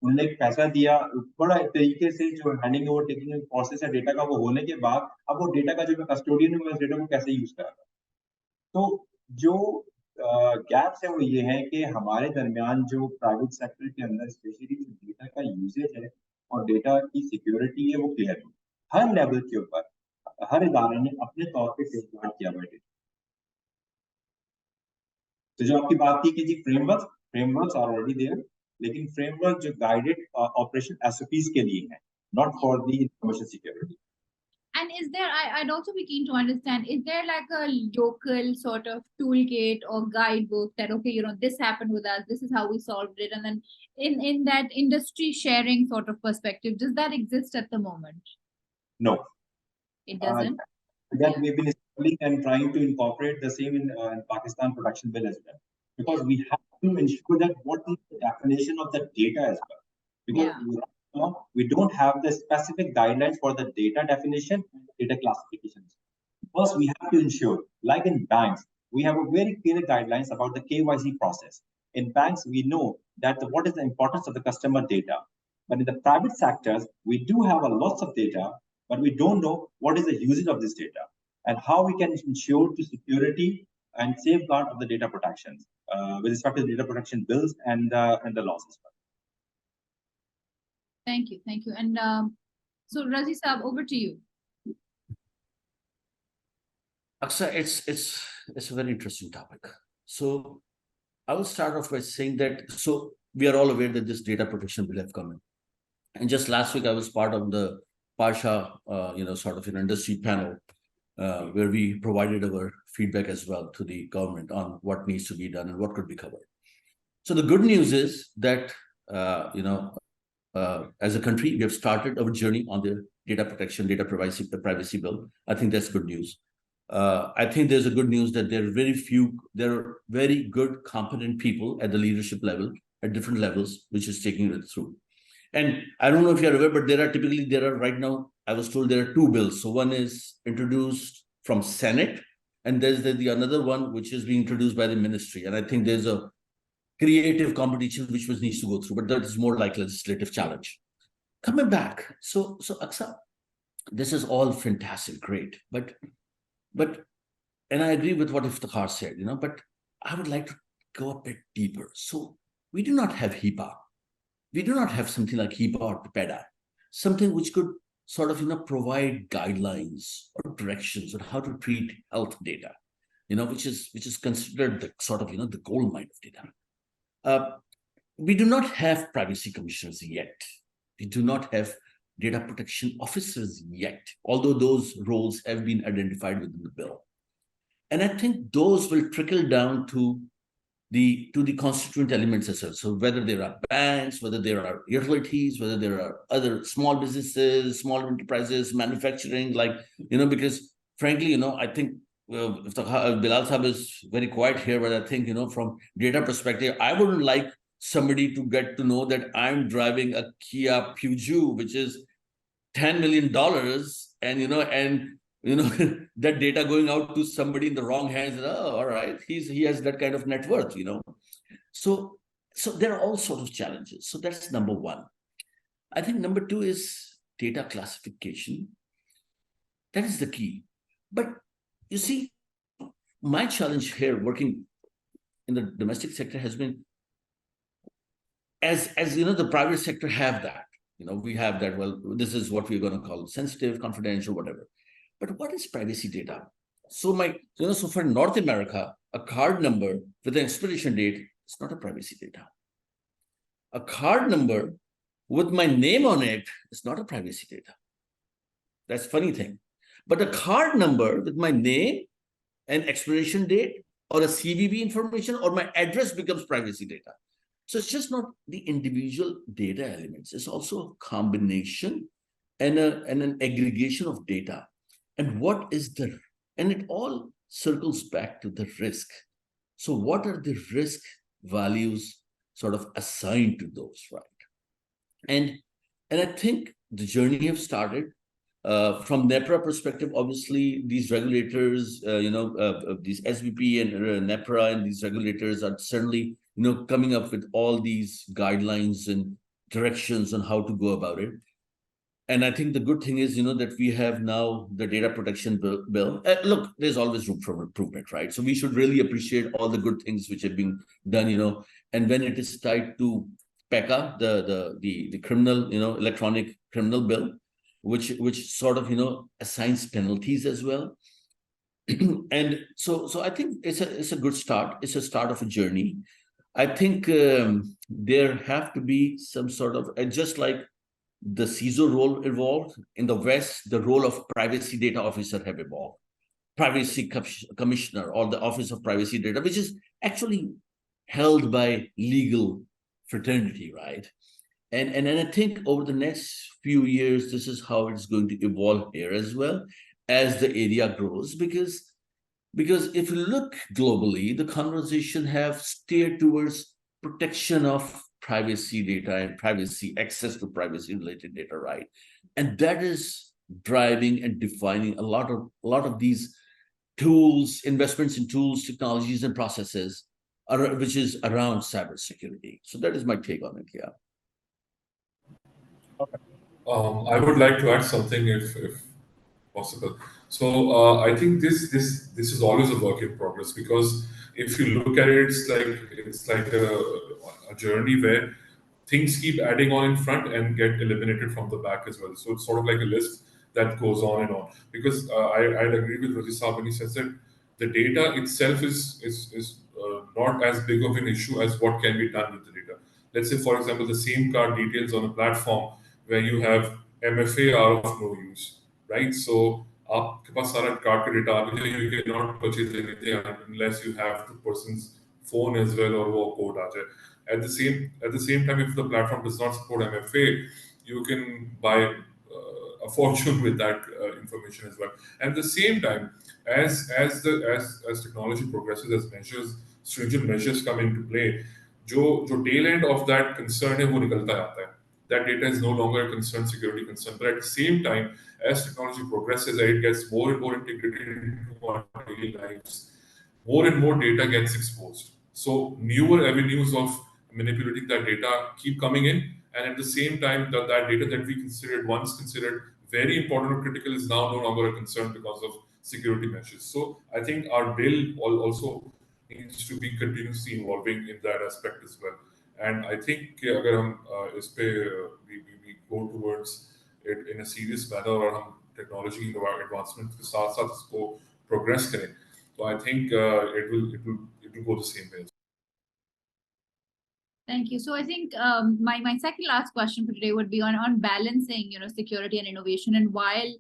उन्होंने एक पैसा दिया, बड़ा तरीके से जो हैंडिंग ओवर टेकिंग प्रोसेस है डेटा का, वो होने के बाद अब वो डेटा का जो मैं कस्टोडियन हूँ, उस डेटा को कैसे यूज कर रहा. तो जो गैप्स है वो ये है कि हमारे दरमियान जो प्राइवेट सेक्टर के अंदर स्पेशली जो डेटा का यूजेज है और डेटा की सिक्योरिटी है वो क्लियर है. हर लेवल के ऊपर हर इदारे ने अपने तौर पे सेफगार्ड किया हुआ है. तो जो आपकी बात थी कि जी फ्रेमवर्क्स आर ऑलरेडी देयर, लेकिन फ्रेमवर्क जो गाइडेड ऑपरेशन एसओपीज के लिए है, not for the information security. And is there, I'd also be keen to understand, is there like a local sort of toolkit or guidebook that, okay, this happened with us, this is how we solved it, and then in that industry sharing sort of perspective, does that exist at the moment? No. It doesn't? That we've been studying and trying to incorporate the same in Pakistan production bill as well. Because we have to ensure that what is the definition of the data as well. Because we don't have the specific guidelines for the data definition and data classifications. First, we have to ensure, like in banks, we have a very clear guidelines about the KYC process. In banks, we know that what is the importance of the customer data. But in the private sectors, we do have a lots of data, but we don't know what is the usage of this data and how we can ensure to security and safeguard of the data protections with respect to the data protection bills and the laws as well. Thank you. And so Razi Saab, over to you. Aksa, it's a very interesting topic. So I will start off by saying that, so we are all aware that this data protection bill have come in. And just last week, I was part of the Pasha, sort of an industry panel where we provided our feedback as well to the government on what needs to be done and what could be covered. So the good news is that, as a country, we have started our journey on the data protection, data privacy bill. I think that's good news. I think there's a good news that there are very good, competent people at the leadership level, at different levels, which is taking it through. And I don't know if you're aware, but there are right now, I was told there are two bills. So one is introduced from Senate, and there's the another one which is being introduced by the ministry. And I think there's a creative competition which needs to go through, but that is more like legislative challenge. Coming back, so Aksa, this is all fantastic, great, but and I agree with what Iftikhar said, but I would like to go a bit deeper. So we do not have HIPAA. We do not have something like HIPAA or PEDA, something which could sort of provide guidelines or directions on how to treat health data, which is considered the sort of the gold mine of data. We do not have privacy commissioners yet. We do not have data protection officers yet, although those roles have been identified within the bill. And I think those will trickle down to the constituent elements as well. So whether there are banks, whether there are utilities, whether there are other small businesses, small enterprises, manufacturing, because frankly, I think if Bilal Sahab is very quiet here, but I think, from data perspective, I wouldn't like somebody to get to know that I'm driving a Kia Puju, which is $10 million, and that data going out to somebody in the wrong hands. Oh, all right, he has that kind of net worth, So there are all sorts of challenges. So that's number one. I think number two is data classification. That is the key. But you see, my challenge here working in the domestic sector has been, as the private sector have that, we have that, well, this is what we're going to call sensitive, confidential, whatever. But what is privacy data? So so for North America, a card number with an expiration date is not a privacy data. A card number with my name on it is not a privacy data. That's a funny thing. But a card number with my name and expiration date or a CVV information or my address becomes privacy data. So it's just not the individual data elements. It's also a combination and an aggregation of data. And and it all circles back to the risk. So what are the risk values sort of assigned to those, right? And I think the journey have started. From NEPRA perspective, obviously, these regulators, these SVP and NEPRA and these regulators are certainly, coming up with all these guidelines and directions on how to go about it. And I think the good thing is, that we have now the data protection bill. Look, there's always room for improvement, right? So we should really appreciate all the good things which have been done, and when it is tied to PECA, the criminal, electronic criminal bill, which sort of assigns penalties as well. And so I think it's a good start. It's a start of a journey. I think there have to be some sort of, just like the CISO role evolved in the West, the role of privacy data officer have evolved. Privacy commissioner or the Office of Privacy Data, which is actually held by legal fraternity, right? And I think over the next few years, this is how it's going to evolve here as well as the area grows, because if you look globally, the conversation have steered towards protection of privacy data and privacy, access to privacy related data, right? And that is driving and defining a lot of these tools, investments in tools, technologies, and processes, which is around cybersecurity. So that is my take on it. Yeah. I would like to add something if possible. So I think this is always a work in progress, because if you look at it, it's like a journey where things keep adding on in front and get eliminated from the back as well. So it's sort of like a list that goes on and on. Because I'd agree with Razi Saab when he says that the data itself is not as big of an issue as what can be done with the data. Let's say, for example, the same card details on a platform where you have MFA are of no use, right? So आपके पास सारा card का data आ गया, you cannot purchase anything unless you have the person's phone as well और वो code आ जाए. At the same time, if the platform does not support MFA, you can buy a fortune with that information as well. And at the same time, as technology progresses, as stringent measures come into play, जो tail end of that concern है वो निकलता आता है. That data is no longer a concern, security concern. But at the same time, as technology progresses, it gets more and more integrated into our daily lives. More and more data gets exposed. So newer avenues of manipulating that data keep coming in, and at the same time, that data that we once considered very important or critical is now no longer a concern because of security measures. So I think our bill also needs to be continuously evolving in that aspect as well. And I think अगर हम इस पे we go towards it in a serious manner और हम technology advancement के साथ साथ इसको progress करें, so I think it will go the same way. Thank you. So I think my second last question for today would be on balancing, security and innovation. And while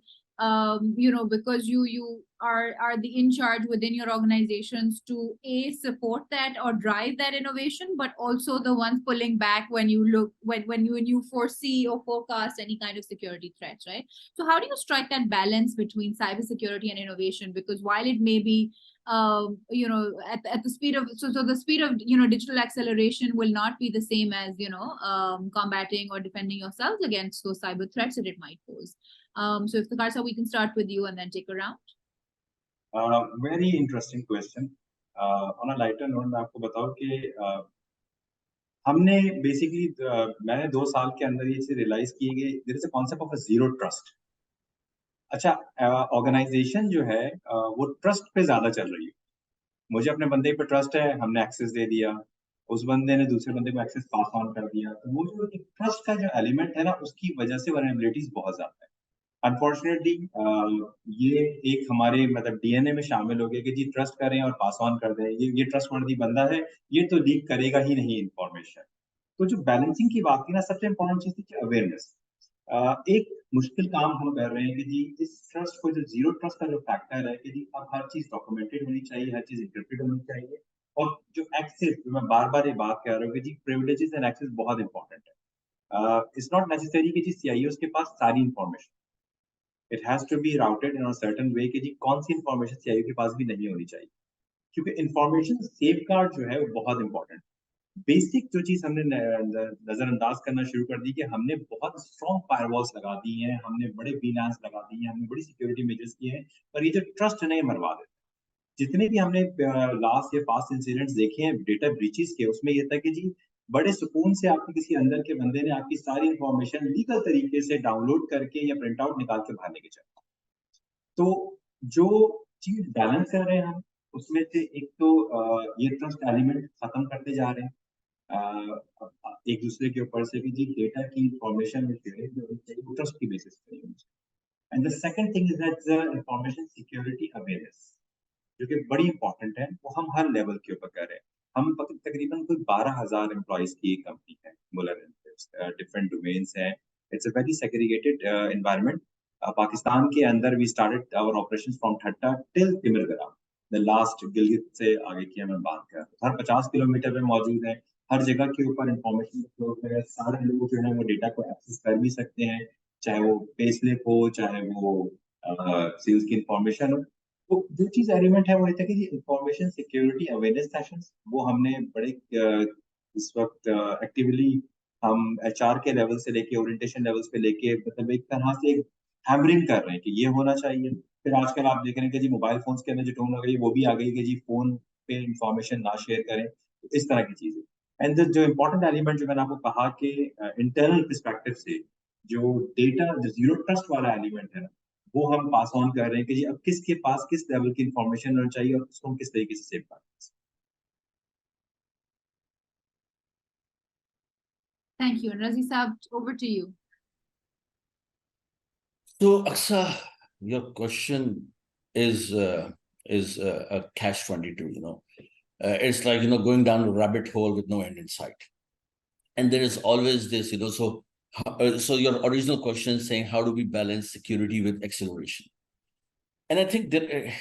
because you are the in charge within your organizations to support that or drive that innovation, but also the ones pulling back when you foresee or forecast any kind of security threats, right? So how do you strike that balance between cybersecurity and innovation? Because while it may be at the speed of so the speed of digital acceleration will not be the same as combating or defending yourselves against those cyber threats that it might pose. So if Iftikhar, we can start with you and then take a round. Very interesting question. On a lighter note, मैं आपको बताऊं कि हमने basically मैंने 2 साल के अंदर ये चीज रियलाइज की कि there is a concept of a zero trust. अच्छा, ऑर्गेनाइजेशन जो है वो ट्रस्ट पे ज्यादा चल रही है. मुझे अपने बंदे पे ट्रस्ट है, हमने एक्सेस दे दिया, उस बंदे ने दूसरे बंदे को एक्सेस पास ऑन कर दिया. तो वो जो ट्रस्ट का जो एलिमेंट है ना, उसकी वजह से वल्नरेबिलिटीज बहुत ज्यादा है. अनफॉर्चुनेटली ये एक हमारे मतलब डीएनए में शामिल हो गया कि जी ट्रस्ट करें और पास ऑन कर दें, ये ट्रस्टवर्दी बंदा है, ये तो लीक करेगा ही नहीं इंफॉर्मेशन. तो जो बैलेंसिंग की बात थी ना, सबसे इम्पोर्टेंट चीज थी अवेयरनेस. एक मुश्किल काम हम कर रहे हैं कि जी इस ट्रस्ट को, जो जीरो ट्रस्ट का जो फैक्टर है कि जी अब हर चीज डॉक्यूमेंटेड होनी चाहिए, हर चीज इंटरप्रेट होनी चाहिए, और जो एक्सेस, मैं बार बार ये बात कर रहा हूँ कि जी प्रिविलेजेस एंड एक्सेस बहुत इंपॉर्टेंट है. इट्स नॉट नेसेसरी कि जी सीआईओ के पास सारी information, it has to be routed in a certain way कि जी कौन सी इंफॉर्मेशन सीआईओ के पास भी नहीं होनी चाहिए, क्योंकि इंफॉर्मेशन सेफगार्ड जो है वो बहुत इंपॉर्टेंट. बेसिक जो चीज हमने नजरअंदाज करना शुरू कर दी कि हमने बहुत स्ट्रॉन्ग फायरवॉल्स लगा दी हैं, हमने बड़े VLANs लगा दी हैं, हमने बड़ी सिक्योरिटी मेजर्स किए हैं, पर ये जो ट्रस्ट नहीं मरवा देते. जितने भी हमने लास्ट या पास्ट इंसिडेंट्स देखे हैं डेटा ब्रीचेस के, उसमें ये था कि जी बड़े सुकून से आपके किसी अंदर के बंदे ने आपकी सारी इंफॉर्मेशन लीगल तरीके से डाउनलोड करके या प्रिंट आउट निकाल के बाहर लेके चला. तो जो चीज बैलेंस कर रहे हैं हम, उसमें से एक तो ये ट्रस्ट एलिमेंट खत्म करते जा रहे हैं एक दूसरे के ऊपर से कि जी डेटा की इंफॉर्मेशन ट्रस्ट की बेसिस पे. And the second thing is that the information security awareness, जो कि बड़ी इंपॉर्टेंट है, वो हम हर लेवल के ऊपर कर रहे हैं. हम तकरीबन कोई 12,000 एम्प्लॉइज की एक कंपनी है, Muller and Phipps, different domains हैं. It's a very segregated environment. Pakistan के अंदर we started our operations from Thatta till Timergara, the last Gilgit से आगे की मैं बात कर. हर 50 किलोमीटर में मौजूद है, हर जगह के ऊपर इंफॉर्मेशन फ्लो है. सारे लोग जो है वो डेटा को एक्सेस कर भी सकते हैं, चाहे वो पे स्लिप हो, चाहे वो सेल्स की इंफॉर्मेशन हो. तो जो चीज एलिमेंट है वो ये था कि इंफॉर्मेशन सिक्योरिटी अवेयरनेस सेशंस वो हमने बड़े इस वक्त एक्टिवली हम एचआर के लेवल से लेके ओरिएंटेशन लेवल्स पे लेके मतलब एक तरह से हैमरिंग कर रहे हैं कि ये होना चाहिए. फिर आजकल आप देख रहे हैं कि जी मोबाइल फोन्स के अंदर जो टोन लग रही है वो भी आ गई कि जी फोन पे इंफॉर्मेशन ना शेयर करें. तो इस तरह की चीजें. एंड जो इम्पोर्टेंट एलिमेंट जो मैंने आपको कहा कि इंटरनल पर्सपेक्टिव से जो डेटा, जो जीरो ट्रस्ट वाला एलिमेंट है ना, वो हम पास ऑन कर रहे हैं कि जी अब किसके पास किस लेवल की इंफॉर्मेशन होनी चाहिए और उसको हम किस तरीके से सेव कर सकते हैं. Thank you. And Razi Saab, over to you. So, Aksa, your question is a catch-22. It's like going down a rabbit hole with no end in sight, and there is always this. So your original question saying how do we balance security with acceleration? And I think that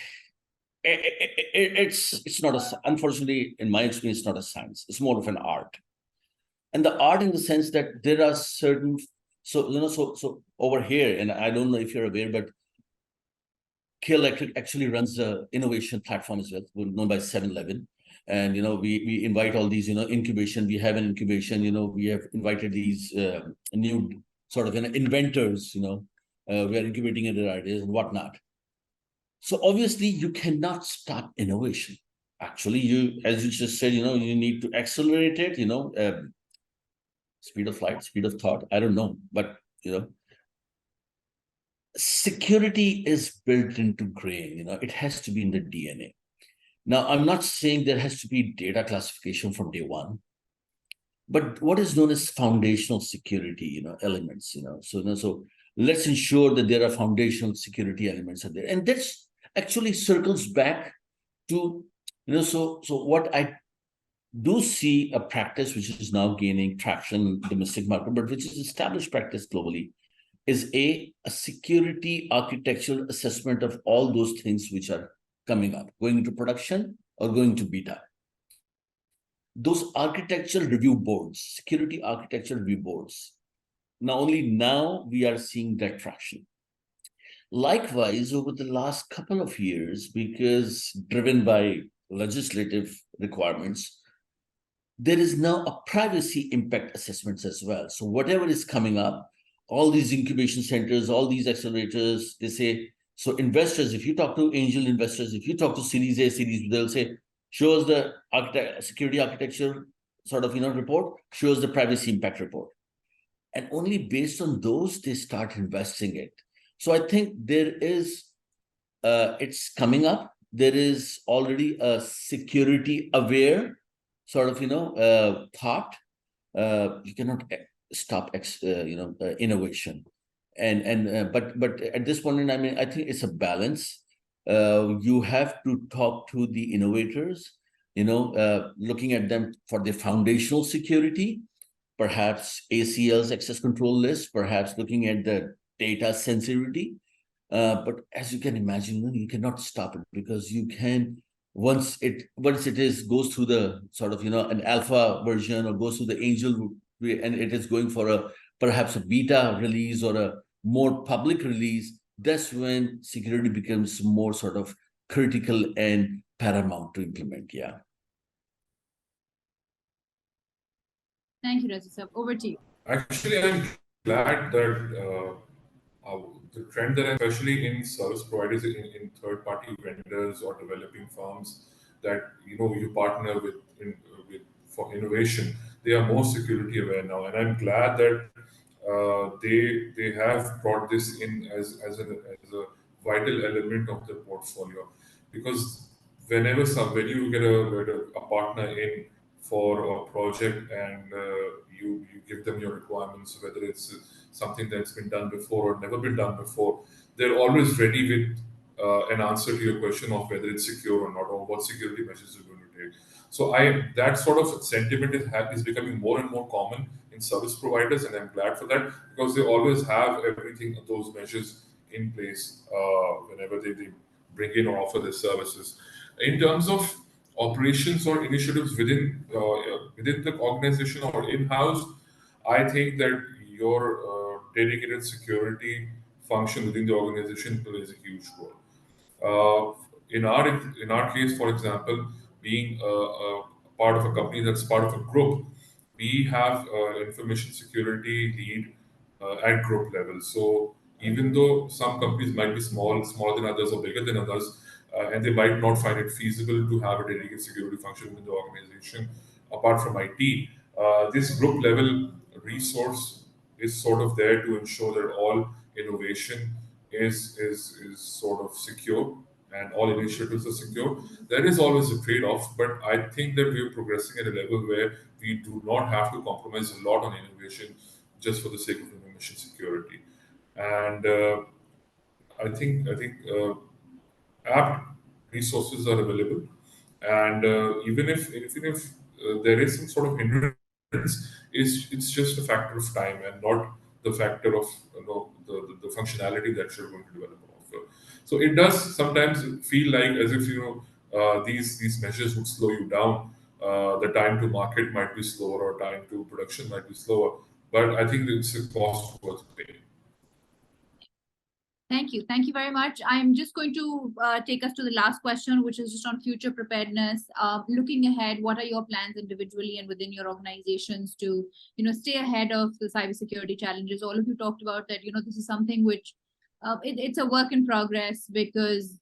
it's not unfortunately, in my experience, it's not a science. It's more of an art. And the art in the sense that there are certain, so over here, and I don't know if you're aware, but K Electric actually runs the innovation platform as well, known by 7-Eleven. And, we invite all these, incubation. We have an incubation, we have invited these new sort of inventors, we are incubating their ideas and whatnot. So obviously you cannot stop innovation. Actually, as you just said, you need to accelerate it, speed of light, speed of thought. I don't know, but, security is built into grain, it has to be in the DNA. Now, I'm not saying there has to be data classification from day one, but what is known as foundational security, elements, so let's ensure that there are foundational security elements are there. And that's actually circles back to, so what I do see a practice which is now gaining traction in the domestic market, but which is established practice globally, is a security architectural assessment of all those things which are coming up, going into production or going to beta. Those architectural review boards, security architectural review boards, only now we are seeing that traction. Likewise, over the last couple of years, because driven by legislative requirements, there is now a privacy impact assessments as well. So whatever is coming up, all these incubation centers, all these accelerators, they say, so investors, if you talk to angel investors, if you talk to Series A, Series B, they'll say, show us the security architecture sort of, report, show us the privacy impact report. And only based on those, they start investing it. So I think there is, it's coming up. There is already a security aware sort of, thought. You cannot stop, innovation. But at this point in time, I think it's a balance. You have to talk to the innovators, looking at them for the foundational security, perhaps ACL's access control list, perhaps looking at the data sensitivity. But as you can imagine, you cannot stop it, because you can, once it goes through the sort of, an alpha version, or goes through the angel, and it is going for perhaps a beta release or a more public release, that's when security becomes more sort of critical and paramount to implement. Yeah. Thank you, Razi sir. Over to you. Actually, I'm glad that the trend that, especially in service providers, in third-party vendors or developing firms, that you partner with for innovation, they are more security aware now, and I'm glad that they have brought this in as a vital element of the portfolio, because when you get a partner in for a project, and you give them your requirements, whether it's something that's been done before or never been done before, they're always ready with an answer to your question of whether it's secure or not, or what security measures you're going to take. So that sort of sentiment is becoming more and more common in service providers, and I'm glad for that, because they always have everything, those measures in place whenever they bring in or offer their services. In terms of operations or initiatives within the organization or in-house, I think that your dedicated security function within the organization plays a huge role. In our case, for example, being a part of a company that's part of a group, we have information security lead at group level. So even though some companies might be smaller than others or bigger than others, and they might not find it feasible to have a dedicated security function within the organization apart from IT, this group level resource is sort of there to ensure that all innovation is sort of secure and all initiatives are secure. There is always a trade-off, but I think that we are progressing at a level where we do not have to compromise a lot on innovation just for the sake of information security. And I think app resources are available, and even if there is some sort of hindrance, it's just a factor of time and not the factor of the functionality that you're going to develop and offer. So it does sometimes feel like as if these measures would slow you down. The time to market might be slower, or time to production might be slower. But I think it's a cost worth paying. Thank you. Thank you very much. I'm just going to take us to the last question, which is just on future preparedness. Looking ahead, what are your plans individually and within your organizations to, stay ahead of the cybersecurity challenges? All of you talked about that, this is something which it's a work in progress, because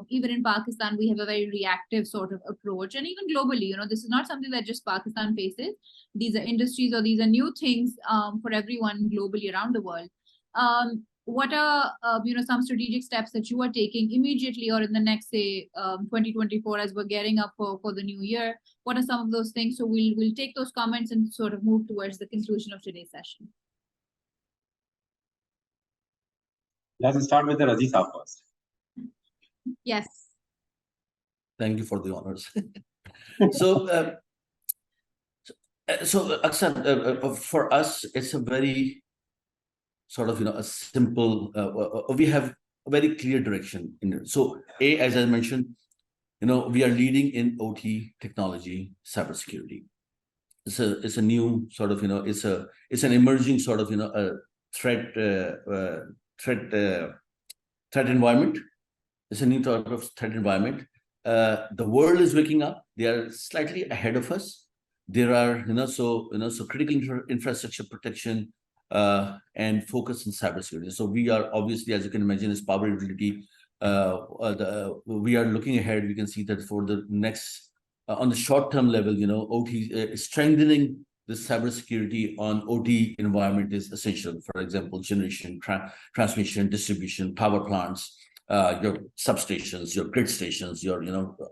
even in Pakistan, we have a very reactive sort of approach. And even globally, this is not something that just Pakistan faces. These are industries, or these are new things for everyone globally around the world. What are some strategic steps that you are taking immediately or in the next, say, 2024, as we're getting up for the new year? What are some of those things? So we'll take those comments and sort of move towards the conclusion of today's session. Let's start with the Razi sahab first. Yes. Thank you for the honors. So Akshan, for us, it's a very sort of, a simple, we have a very clear direction in it. So as I mentioned, we are leading in OT technology, cybersecurity. It's a new sort of, it's an emerging sort of, a threat environment. It's a new sort of threat environment. The world is waking up. They are slightly ahead of us. There are, so critical infrastructure protection, and focus on cybersecurity. So we are obviously, as you can imagine, as power utility, we are looking ahead. We can see that for the next, on the short-term level, OT, strengthening the cybersecurity on OT environment is essential. For example, generation, transmission, distribution, power plants, your substations, your grid stations, your,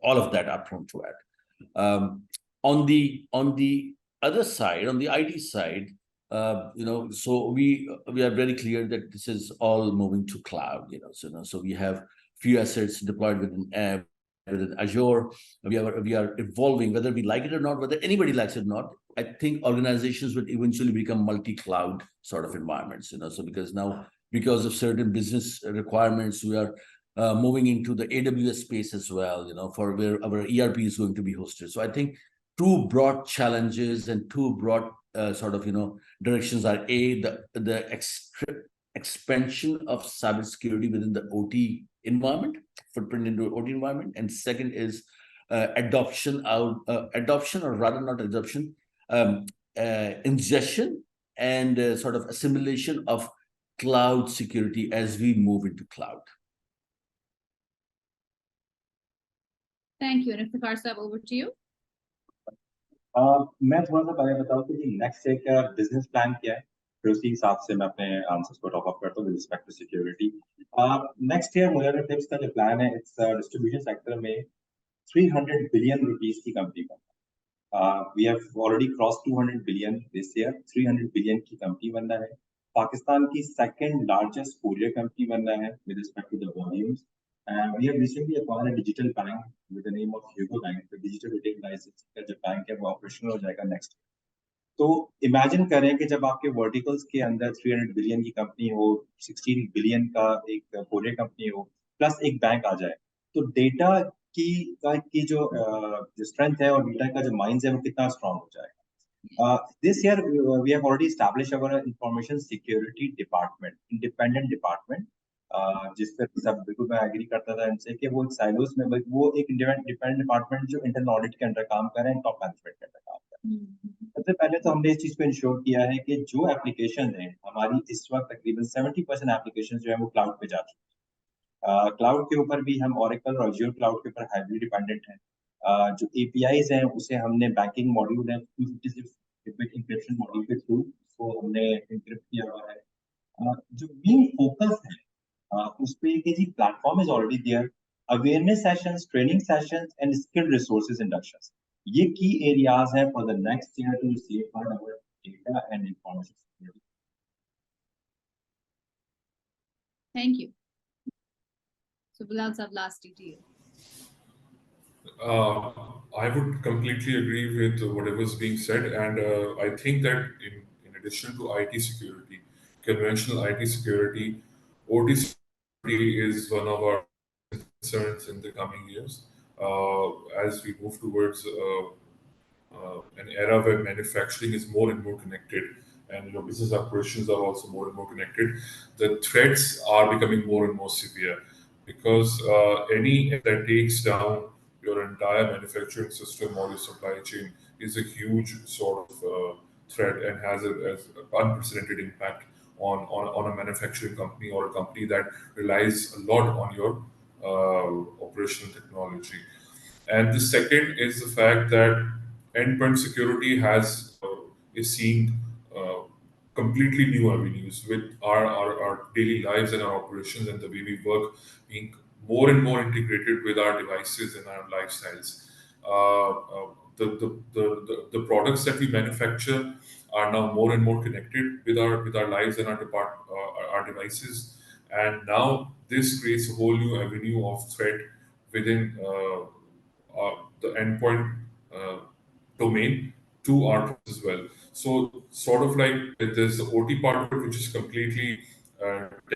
all of that are prone to it. On the other side, on the IT side, so we are very clear that this is all moving to cloud. So we have few assets deployed within Azure. We are evolving, whether we like it or not, whether anybody likes it or not. I think organizations would eventually become multi-cloud sort of environments. So because of certain business requirements, we are moving into the AWS space as well. For where our ERP is going to be hosted. So I think two broad challenges and two broad sort of, directions are the expansion of cybersecurity within the OT environment, footprint into OT environment, and second is adoption, or rather not adoption, ingestion and sort of assimilation of cloud security as we move into cloud. Thank you. And Iftikhar sahab, over to you. मैं थोड़ा सा पहले बताऊं कि next year का business plan क्या है, फिर उसी हिसाब से मैं अपने आंसर्स को टॉप अप करता हूं with respect to security. Next year मुझे फिप्स का जो प्लान है, इट्स डिस्ट्रीब्यूशन सेक्टर में 300 बिलियन रुपीस की कंपनी बनना है. We have already cross 200 billion this year. 300 billion की कंपनी बनना है. पाकिस्तान की सेकंड लार्जेस्ट कोरियर कंपनी बनना है with respect to the volumes. We have recently acquired a digital bank with the name of Hugo Bank. The digital retail license का जो bank है वो ऑपरेशनल हो जाएगा नेक्स्ट. तो इमेजिन करें कि जब आपके वर्टिकल्स के अंदर 300 बिलियन की कंपनी हो, 16 बिलियन का एक कोरियर कंपनी हो, प्लस एक बैंक आ जाए, तो डेटा की जो स्ट्रेंथ है और डेटा का जो माइंड है वो कितना स्ट्रांग हो जाएगा. This year we have already established our information security department, independent department. जिस पर सब बिल्कुल मैं एग्री करता था इनसे कि वो एक साइलोस में वो एक डिपेंडेंट डिपार्टमेंट जो इंटरनल ऑडिट के अंदर काम कर रहे हैं, टॉप मैनेजमेंट के अंदर काम कर रहे हैं. सबसे पहले तो हमने इस चीज को इंश्योर किया है कि जो एप्लीकेशन है हमारी, इस वक्त तकरीबन 70% एप्लीकेशन जो है वो क्लाउड पे जा चुकी है. क्लाउड के ऊपर भी हम ओरेकल और अज्योर क्लाउड के ऊपर हैवी डिपेंडेंट हैं. जो एपीआईज हैं उसे हमने बैंकिंग मॉड्यूल है, इंक्रिप्शन मॉड्यूल के थ्रू उसको हमने इंक्रिप्ट किया हुआ है. जो मेन फोकस है उस पे कि जी platform is already there, awareness sessions, training sessions and skill resources inductions, ये की एरियाज हैं for the next year to safeguard our data and information security. Thank you. So Bilal sir, lastly to you. I would completely agree with whatever is being said, and I think that in addition to IT security, conventional IT security, OT is one of our concerns in the coming years as we move towards an era where manufacturing is more and more connected, and business operations are also more and more connected. The threats are becoming more and more severe because any that takes down your entire manufacturing system or your supply chain is a huge sort of threat and has an unprecedented impact on a manufacturing company or a company that relies a lot on your operational technology. And the second is the fact that endpoint security is seeing completely new avenues with our daily lives and our operations and the way we work being more and more integrated with our devices and our lifestyles. The products that we manufacture are now more and more connected with our lives and our devices, and now this creates a whole new avenue of threat within the endpoint domain to our products as well. So sort of like there's the OT part of it, which is completely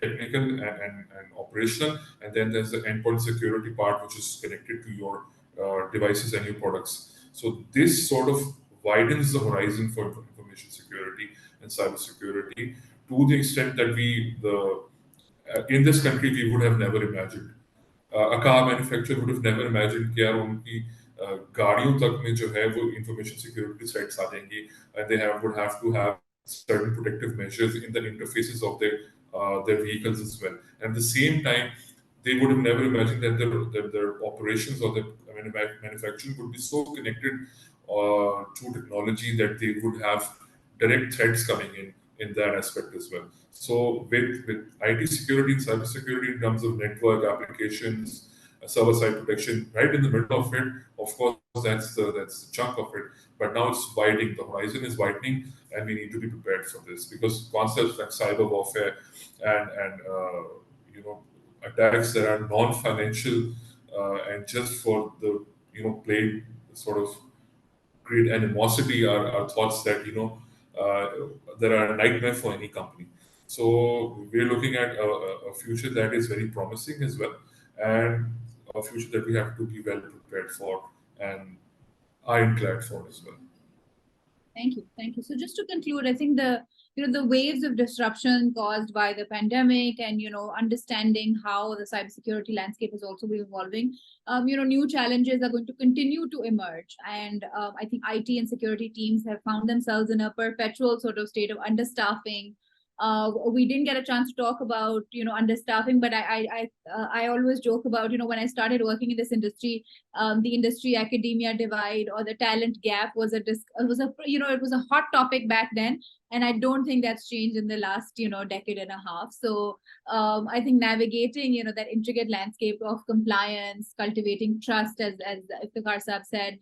technical and operational, and then there's the endpoint security part, which is connected to your devices and your products. So this sort of widens the horizon for information security and cybersecurity to the extent that in this country we would have never imagined. A car manufacturer would have never imagined कि यार उनकी गाड़ियों तक में जो है वो information security threats आ जाएंगी, and they would have to have certain protective measures in the interfaces of their vehicles as well. And at the same time, they would have never imagined that their operations or their manufacturing would be so connected to technology that they would have direct threats coming in that aspect as well. So with IT security and cybersecurity in terms of network applications, server-side protection, right in the middle of it, of course, that's the chunk of it. But now it's widening, the horizon is widening, and we need to be prepared for this because concepts like cyber warfare and attacks that are non-financial and just for the plain sort of create animosity are thoughts that that are a nightmare for any company. So we're looking at a future that is very promising as well, and a future that we have to be well prepared for and ironclad for as well. Thank you. Thank you. So just to conclude, I think the waves of disruption caused by the pandemic and, understanding how the cybersecurity landscape is also evolving, new challenges are going to continue to emerge. And I think IT and security teams have found themselves in a perpetual sort of state of understaffing. We didn't get a chance to talk about, understaffing, but I always joke about, when I started working in this industry, the industry academia divide or the talent gap was it was a hot topic back then. And I don't think that's changed in the last, decade and a half. So I think navigating, that intricate landscape of compliance, cultivating trust, as Iftikhar Saab said,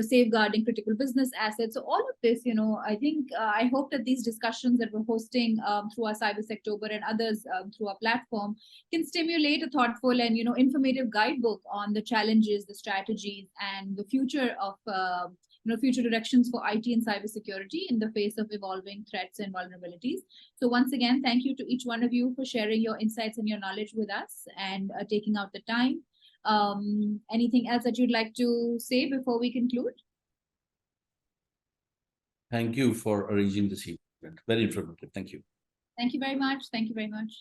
safeguarding critical business assets. So all of this, I think, I hope that these discussions that we're hosting through our CyberSectober and others through our platform can stimulate a thoughtful and, informative guidebook on the challenges, the strategies, and the future of future directions for IT and cybersecurity in the face of evolving threats and vulnerabilities. So once again, thank you to each one of you for sharing your insights and your knowledge with us and taking out the time. Anything else that you'd like to say before we conclude? Thank you for arranging this event. Very informative. Thank you. Thank you very much. Thank you very much.